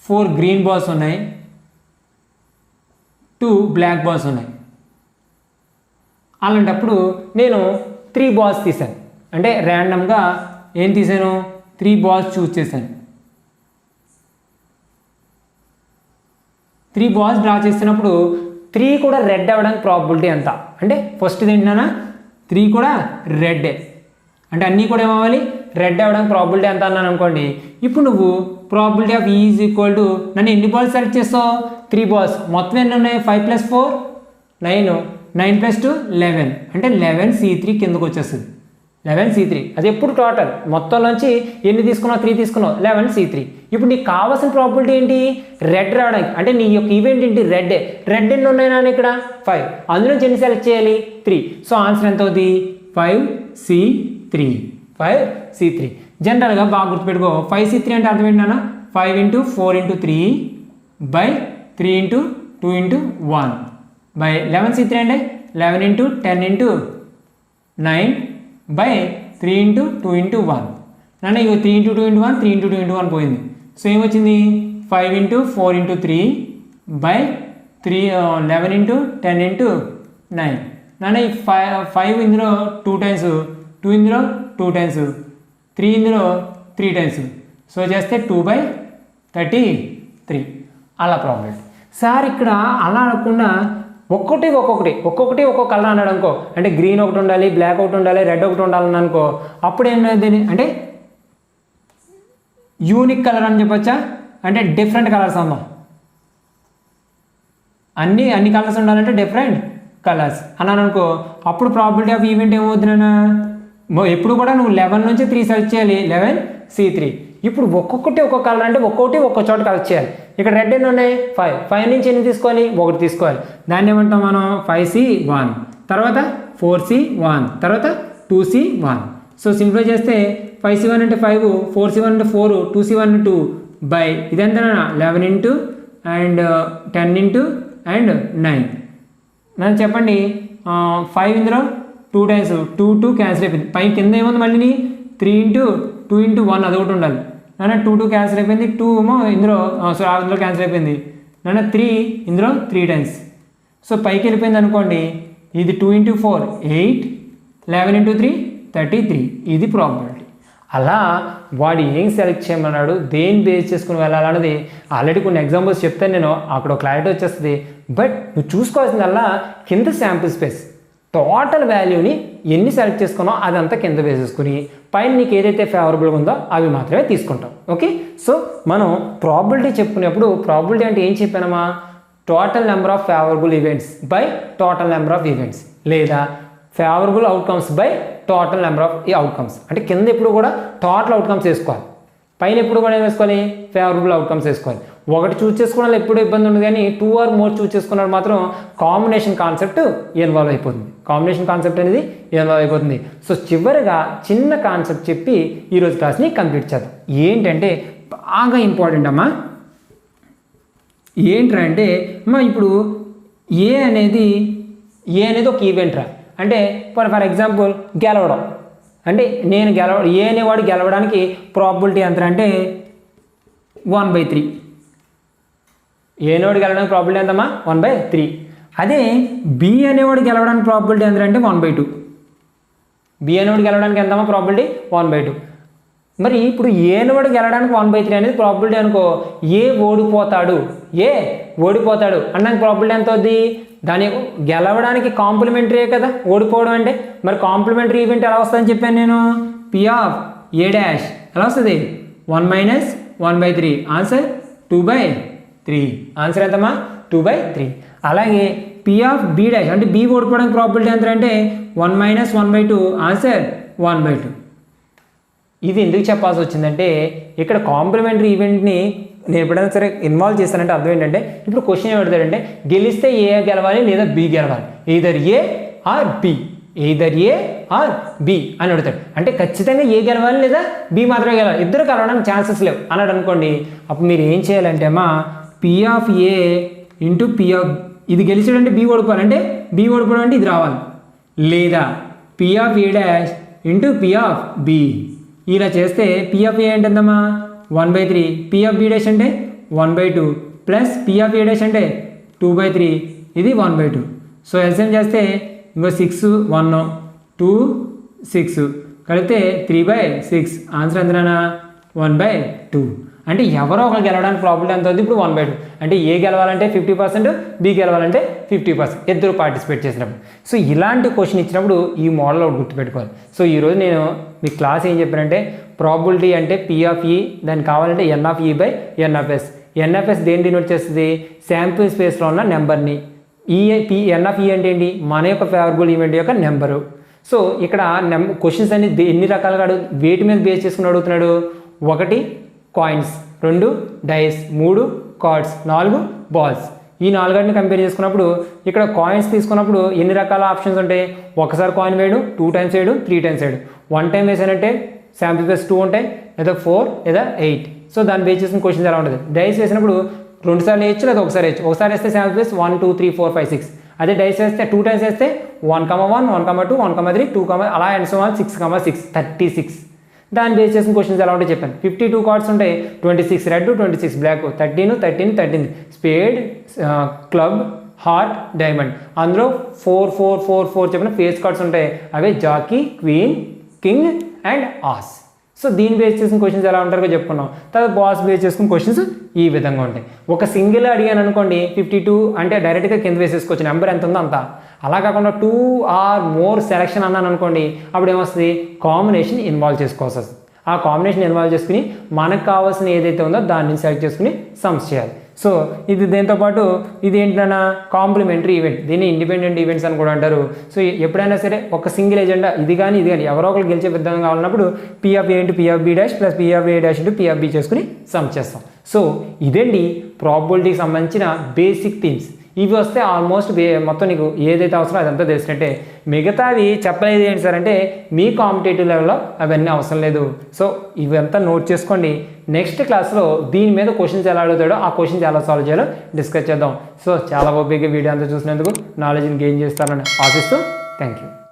4 గ్రీన్ బాల్స్ ఉన్నాయి 2 బ్లాక్ బాల్స్ ఉన్నాయి అలాంటప్పుడు నేను 3 బాల్స్ తీసాను అంటే ర్యాండమ్గా ఏం తీసాను 3 బాల్స్ చూస్ చేశాను 3 బాల్స్ డ్రా చేసినప్పుడు 3 కూడా రెడ్ అవ్వడానికి ప్రాబబిలిటీ ఎంత అంటే ఫస్ట్ ఏంటన్నా 3 కూడా రెడ్డే అంటే అన్నీ కూడా ఏమవ్వాలి రెడ్ అవ్వడానికి ప్రాబబిలిటీ ఎంత అన్నాను అనుకోండి ఇప్పుడు నువ్వు probability of E is equal to నన్ను ఎన్ని బాల్స్ సెలెక్ట్ చేస్తావు 3 బాల్స్ మొత్తం ఎన్ని ఉన్నాయి 5 + 4 9 9 + 2 11 అంటే 11C3 కిందకు వచ్చేస్తుంది 11C3. అది ఎప్పుడు టోటల్ మొత్తంలోంచి ఎన్ని తీసుకున్నావు, 3 తీసుకున్నావు, 11C3. ఇప్పుడు నీకు కావాల్సిన ప్రాబిలిటీ ఏంటి, రెడ్ రావడానికి. అంటే నీ యొక్క ఈవెంట్ ఏంటి, రెడ్ ఎన్ని ఉన్నాయి నాన్న ఇక్కడ 5, అందులోంచి ఎన్ని సెలెక్ట్ చేయాలి 3. సో ఆన్సర్ ఎంత అవుతుంది 5C3. 5C3. జనరల్గా బాగా గుర్తుపెట్టుకో, 5C3 అంటే అర్థం ఏంటి నాన్న, 5 × 4 × 3 బై 3 × 2 × 1 బై 11C3 అంటే 11 × 10 × 9 బై 3 × 2 × 1. నాన్న ఇక 3 × 2 × 1 3 × 2 × 1 పోయింది. సో ఏమొచ్చింది 5 × 4 × 3 బై 11 × 10 × 9. నాన్న ఈ 5 ఇందులో 2 టైమ్స్, 2 ఇందులో 2 టైమ్స్, 3 ఇందులో 3 టైమ్స్. సో చేస్తే 2/33 అలా ప్రాబ్లం. సార్ ఇక్కడ అలా అనకుండా ఒక్కొక్కటి ఒక్కొక్క కలర్ అన్నాడు అనుకో, అంటే గ్రీన్ ఒకటి ఉండాలి, బ్లాక్ ఒకటి ఉండాలి, రెడ్ ఒకటి ఉండాలని అనుకో, అప్పుడు ఏమైంది అంటే యూనిక్ కలర్ అని చెప్పొచ్చా, అంటే డిఫరెంట్ కలర్స్ అందాం. అన్ని కలర్స్ ఉండాలంటే డిఫరెంట్ కలర్స్ అన్నాను అనుకో, అప్పుడు ప్రాబిలిటీ ఆఫ్ ఈవెంట్ ఏమవుతుందన్నా, ఎప్పుడు కూడా నువ్వు 11 నుంచి 3 సెలెక్ట్ చేయాలి, 11C3. ఇప్పుడు ఒక్కొక్కటి ఒక్కొక్క కలర్ అంటే ఒక్కొక్కటి ఒక్కొక్క చోట కలెక్ట్ చేయాలి. ఇక్కడ రెడ్ ఎన్ని ఉన్నాయి 5 నుంచి ఎన్ని తీసుకోవాలి, 1 తీసుకోవాలి. దాన్ని ఏమంటాం మనం 5C1, తర్వాత 4C1, తర్వాత 2C1. సో సింప్లిఫై చేస్తే 5C1 అంటే 5, 4C1 అంటే 4, 2C1 అంటే 2 బై ఇదంతా 11 × 10 × 9. నన్ను చెప్పండి 5 ఇందులో 2 టైమ్స్, 2 క్యాన్సిల్ అయిపోయింది. పై కింద ఏముంది మళ్ళీ 3 × 2 × 1 అదొకటి ఉండాలి. నాన్న 2 క్యాన్సిల్ అయిపోయింది, 2 ఏమో ఇందులో అందులో క్యాన్సిల్ అయిపోయింది. నాన్న 3 ఇందులో 3 టైమ్స్. సో పైకి వెళ్ళిపోయింది అనుకోండి, ఇది 2 × 4 8, 11 × 3 33. ఇది ప్రాబిలిటీ. అలా వాడు ఏం సెలెక్ట్ చేయమన్నాడు, దేని బేస్ చేసుకుని వెళ్ళాలన్నది ఆల్రెడీ కొన్ని ఎగ్జాంపుల్స్ చెప్తాను నేను, అక్కడ క్లారిటీ వచ్చేస్తుంది. బట్ నువ్వు చూసుకోవాల్సిందల్లా కింద శాంపుల్ స్పేస్, టోటల్ వాల్యూని ఎన్ని సెలెక్ట్ చేసుకున్నావు అదంతా కింద వేసేసుకుని పైన నీకు ఏదైతే ఫేవరబుల్గా ఉందో అవి మాత్రమే తీసుకుంటాం. ఓకే, సో మనం ప్రాబిలిటీ చెప్పుకునేప్పుడు ప్రాబిలిటీ అంటే ఏం చెప్పానమ్మా, total number of favourable events by total number of events, లేదా favourable outcomes by total number of ఈ అవుట్కమ్స్. అంటే కింద ఎప్పుడు కూడా టోటల్ అవుట్కమ్స్ వేసుకోవాలి, పైన ఎప్పుడు కూడా ఏం వేసుకోవాలి, ఫేవరబుల్ అవుట్కమ్స్ వేసుకోవాలి. ఒకటి చూస్ చేసుకోవడం ఎప్పుడు ఇబ్బంది ఉండదు, కానీ 2 or more చూస్ చేసుకున్నప్పుడు మాత్రం కాంబినేషన్ కాన్సెప్ట్ ఇన్వాల్వ్ అయిపోతుంది. కాంబినేషన్ కాన్సెప్ట్ అనేది ఇన్వాల్వ్ అయిపోతుంది. సో చివరిగా చిన్న కాన్సెప్ట్ చెప్పి ఈరోజు క్లాస్ని కంప్లీట్ చేద్దాం. ఏంటంటే బాగా ఇంపార్టెంట్ అమ్మా, ఏంట్రా అంటే అమ్మా ఇప్పుడు ఏ అనేది ఒక ఈవెంట్ రా. అంటే ఫర్ ఎగ్జాంపుల్ గెలవడం, అంటే నేను ఏ అనేవాడు గెలవడానికి ప్రాబిలిటీ ఎంత అంటే 1/3. ఏ అనేవాడు గెలవడానికి ప్రాబిలిటీ ఎంతమ్మా 1/3. అదే బి అనేవాడు గెలవడానికి ప్రాబిలిటీ ఎంత అంటే 1/2. బి అనేవాడు గెలవడానికి ఎంతమ్మా ప్రాబిలిటీ 1/2. మరి ఇప్పుడు ఏ అనేవాడు గెలవడానికి 1/3 అనేది ప్రాబిలిటీ అనుకో, ఏ ఓడిపోతాడు అన్నాక ప్రాబిలిటీ ఎంత అవుద్ది, దాని గెలవడానికి కాంప్లిమెంటరీ కదా ఓడిపోవడం అంటే. మరి కాంప్లిమెంటరీ ఈవెంట్ ఎలా వస్తుందని చెప్పాను నేను, P(A) ఎలా వస్తుంది 1 - 1/3. ఆన్సర్ 2/3. ఆన్సర్ ఎంతమ్మా 2/3. అలాగే P(B) అంటే బి ఓడిపోవడానికి ప్రాబిలిటీ ఎంత అంటే 1 - 1/2. ఆన్సర్ 1/2. ఇది ఎందుకు చెప్పాల్సి వచ్చిందంటే ఇక్కడ కాంప్లిమెంటరీ ఈవెంట్ని నేను ఎప్పుడైనా సరే ఇన్వాల్వ్ చేస్తానంటే అర్థం ఏంటంటే, ఇప్పుడు క్వశ్చన్ ఏం పెడతాడంటే గెలిస్తే ఏ గెలవాలి లేదా బి గెలవాలి, ఎయిదర్ ఏ ఆర్ బి అని అడుగుతాడు. అంటే ఖచ్చితంగా ఏ గెలవాలి లేదా బి మాత్రమే గెలవాలి, ఇద్దరు కలవడానికి ఛాన్సెస్ లేవు అన్నాడు అనుకోండి. అప్పుడు మీరు ఏం చేయాలంటే అమ్మా P(A) × P ఇది గెలిచాడంటే బి ఓడిపోవాలి, అంటే బి ఓడిపోవడం అంటే ఇది రావాలి, లేదా P(A) × P(B). ఇలా చేస్తే P(A) అంటే ఎంతమ్మా 1/3, P(B) అంటే 1/2 ప్లస్ P(A) అంటే 2/3, ఇది 1/2. సో ఎల్సిఎం చేస్తే ఇంకో 6 1 2 6 కలిపితే 3/6. ఆన్సర్ ఎంతనా 1/2. అంటే ఎవరో ఒకరు గెలవడానికి ప్రాబిలిటీ ఎంత అవుతుంది ఇప్పుడు 1/2. అంటే ఏ గెలవాలంటే 50%, బి గెలవాలంటే 50%, ఇద్దరు పార్టిసిపేట్ చేసినప్పుడు. సో ఇలాంటి క్వశ్చన్ ఇచ్చినప్పుడు ఈ మోడల్ ఒకటి గుర్తుపెట్టుకోవాలి. సో ఈరోజు నేను మీ క్లాస్ ఏం చెప్పానంటే ప్రాబిలిటీ అంటే P(E), దానికి కావాలంటే N(E/N)(S). N(F)(S) దేని డినోట్ చేస్తుంది, శాంపుల్ స్పేస్లో ఉన్న నెంబర్ని. N(E) అంటే ఏంటి, మన యొక్క ఫేవరబుల్ ఈవెంట్ యొక్క నెంబరు. సో ఇక్కడ క్వశ్చన్స్ అన్ని ఎన్ని రకాలుగా వేటి మీద బేస్ చేసుకుని అడుగుతున్నాడు. 1 కాయిన్స్, 2 డైస్, 3 కార్డ్స్, 4 బాల్స్. ఈ 4 కంపేర్ చేసుకున్నప్పుడు ఇక్కడ కాయిన్స్ తీసుకున్నప్పుడు ఎన్ని రకాల ఆప్షన్స్ ఉంటాయి. ఒకసారి కాయిన్ వేయడం, 2 టైమ్స్ వేయడం, 3 టైమ్స్ వేయడం. 1 టైం వేసానంటే శాంపిల్ ప్లస్ 2 ఉంటాయి, లేదా 4 లేదా 8. సో దాన్ని బేస్ చేసుకుని క్వశ్చన్స్ ఎలా ఉంటుంది. డైస్ వేసినప్పుడు 2 సార్లు వేయచ్చు, లేదా ఒకసారి వేయచ్చు. ఒకసారి వేస్తే శాంపిల్ ప్లస్ 1 2 3 4 5 6. అదే డైస్ వేస్తే 2 టైమ్స్ వేస్తే 1, 1, 1, 2, 1, 3, 2, అలా అండ్ సో ఆన్ 6, 6 36. దాన్ని బేస్ చేసిన క్వశ్చన్స్ ఎలా ఉంటాయి చెప్పాను. 52 కార్డ్స్ ఉంటాయి. 26 red, 26 black, 13 spade, club, heart, diamond. అందులో 4 4 4 4 చెప్పిన ఫేస్ కార్డ్స్ ఉంటాయి. అవే jackie, queen, king and ace. So దీన్ని బేస్ చేసుకుని క్వశ్చన్స్ ఎలా ఉంటారో చెప్పుకున్నాం. తర్వాత బాస్ బేస్ చేసుకుని క్వశ్చన్స్ ఈ విధంగా ఉంటాయి. ఒక సింగిల్ అడిగాను అనుకోండి 52 అంటే డైరెక్ట్గా కింద వేసేసుకోవచ్చు, నెంబర్ ఎంత ఉందో అంత. అలా కాకుండా 2 ఆర్ మోర్ సెలెక్షన్ అన్నాను అనుకోండి, అప్పుడు ఏమొస్తుంది, కాంబినేషన్ ఇన్వాల్వ్ చేసుకోవాల్సి వస్తుంది. ఆ కాంబినేషన్ ఇన్వాల్వ్ చేసుకుని మనకు కావాల్సిన ఏదైతే ఉందో దాన్ని సెలెక్ట్ చేసుకుని సమ్స్ చేయాలి. సో ఇది దీంతోపాటు ఇది ఏంటన్నా కాంప్లిమెంటరీ ఈవెంట్, దీన్ని ఇండిపెండెంట్ ఈవెంట్స్ అని కూడా అంటారు. సో ఎప్పుడైనా సరే ఒక సింగిల్ ఎజెండా ఇది కానీ ఎవరో ఒకరు గెలిచే విధంగా కావాలన్నప్పుడు P of A into P of B dash plus P of A dash into P of B చేసుకుని సమ్ చేస్తాం. సో ఇదండి ప్రాబబిలిటీకి సంబంధించిన బేసిక్ థీమ్స్. ఇవి వస్తే ఆల్మోస్ట్ మొత్తం నీకు ఏదైతే అవసరం అదంతా తెలిసినట్టే. మిగతావి చెప్పలేదు ఏంటి సార్ అంటే మీ కాంపిటేటివ్ లెవెల్లో అవన్నీ అవసరం లేదు. సో ఇవంతా నోట్ చేసుకోండి. నెక్స్ట్ క్లాస్లో దీని మీద క్వశ్చన్స్ ఎలా అడుగుతాడో ఆ క్వశ్చన్స్ ఎలా సాల్వ్ చేయాలో డిస్కస్ చేద్దాం. సో చాలా ఓపికగా వీడియో అంతా చూసినందుకు నాలెడ్జ్ని గెయిన్ చేస్తారని ఆశిస్తూ థ్యాంక్ యూ.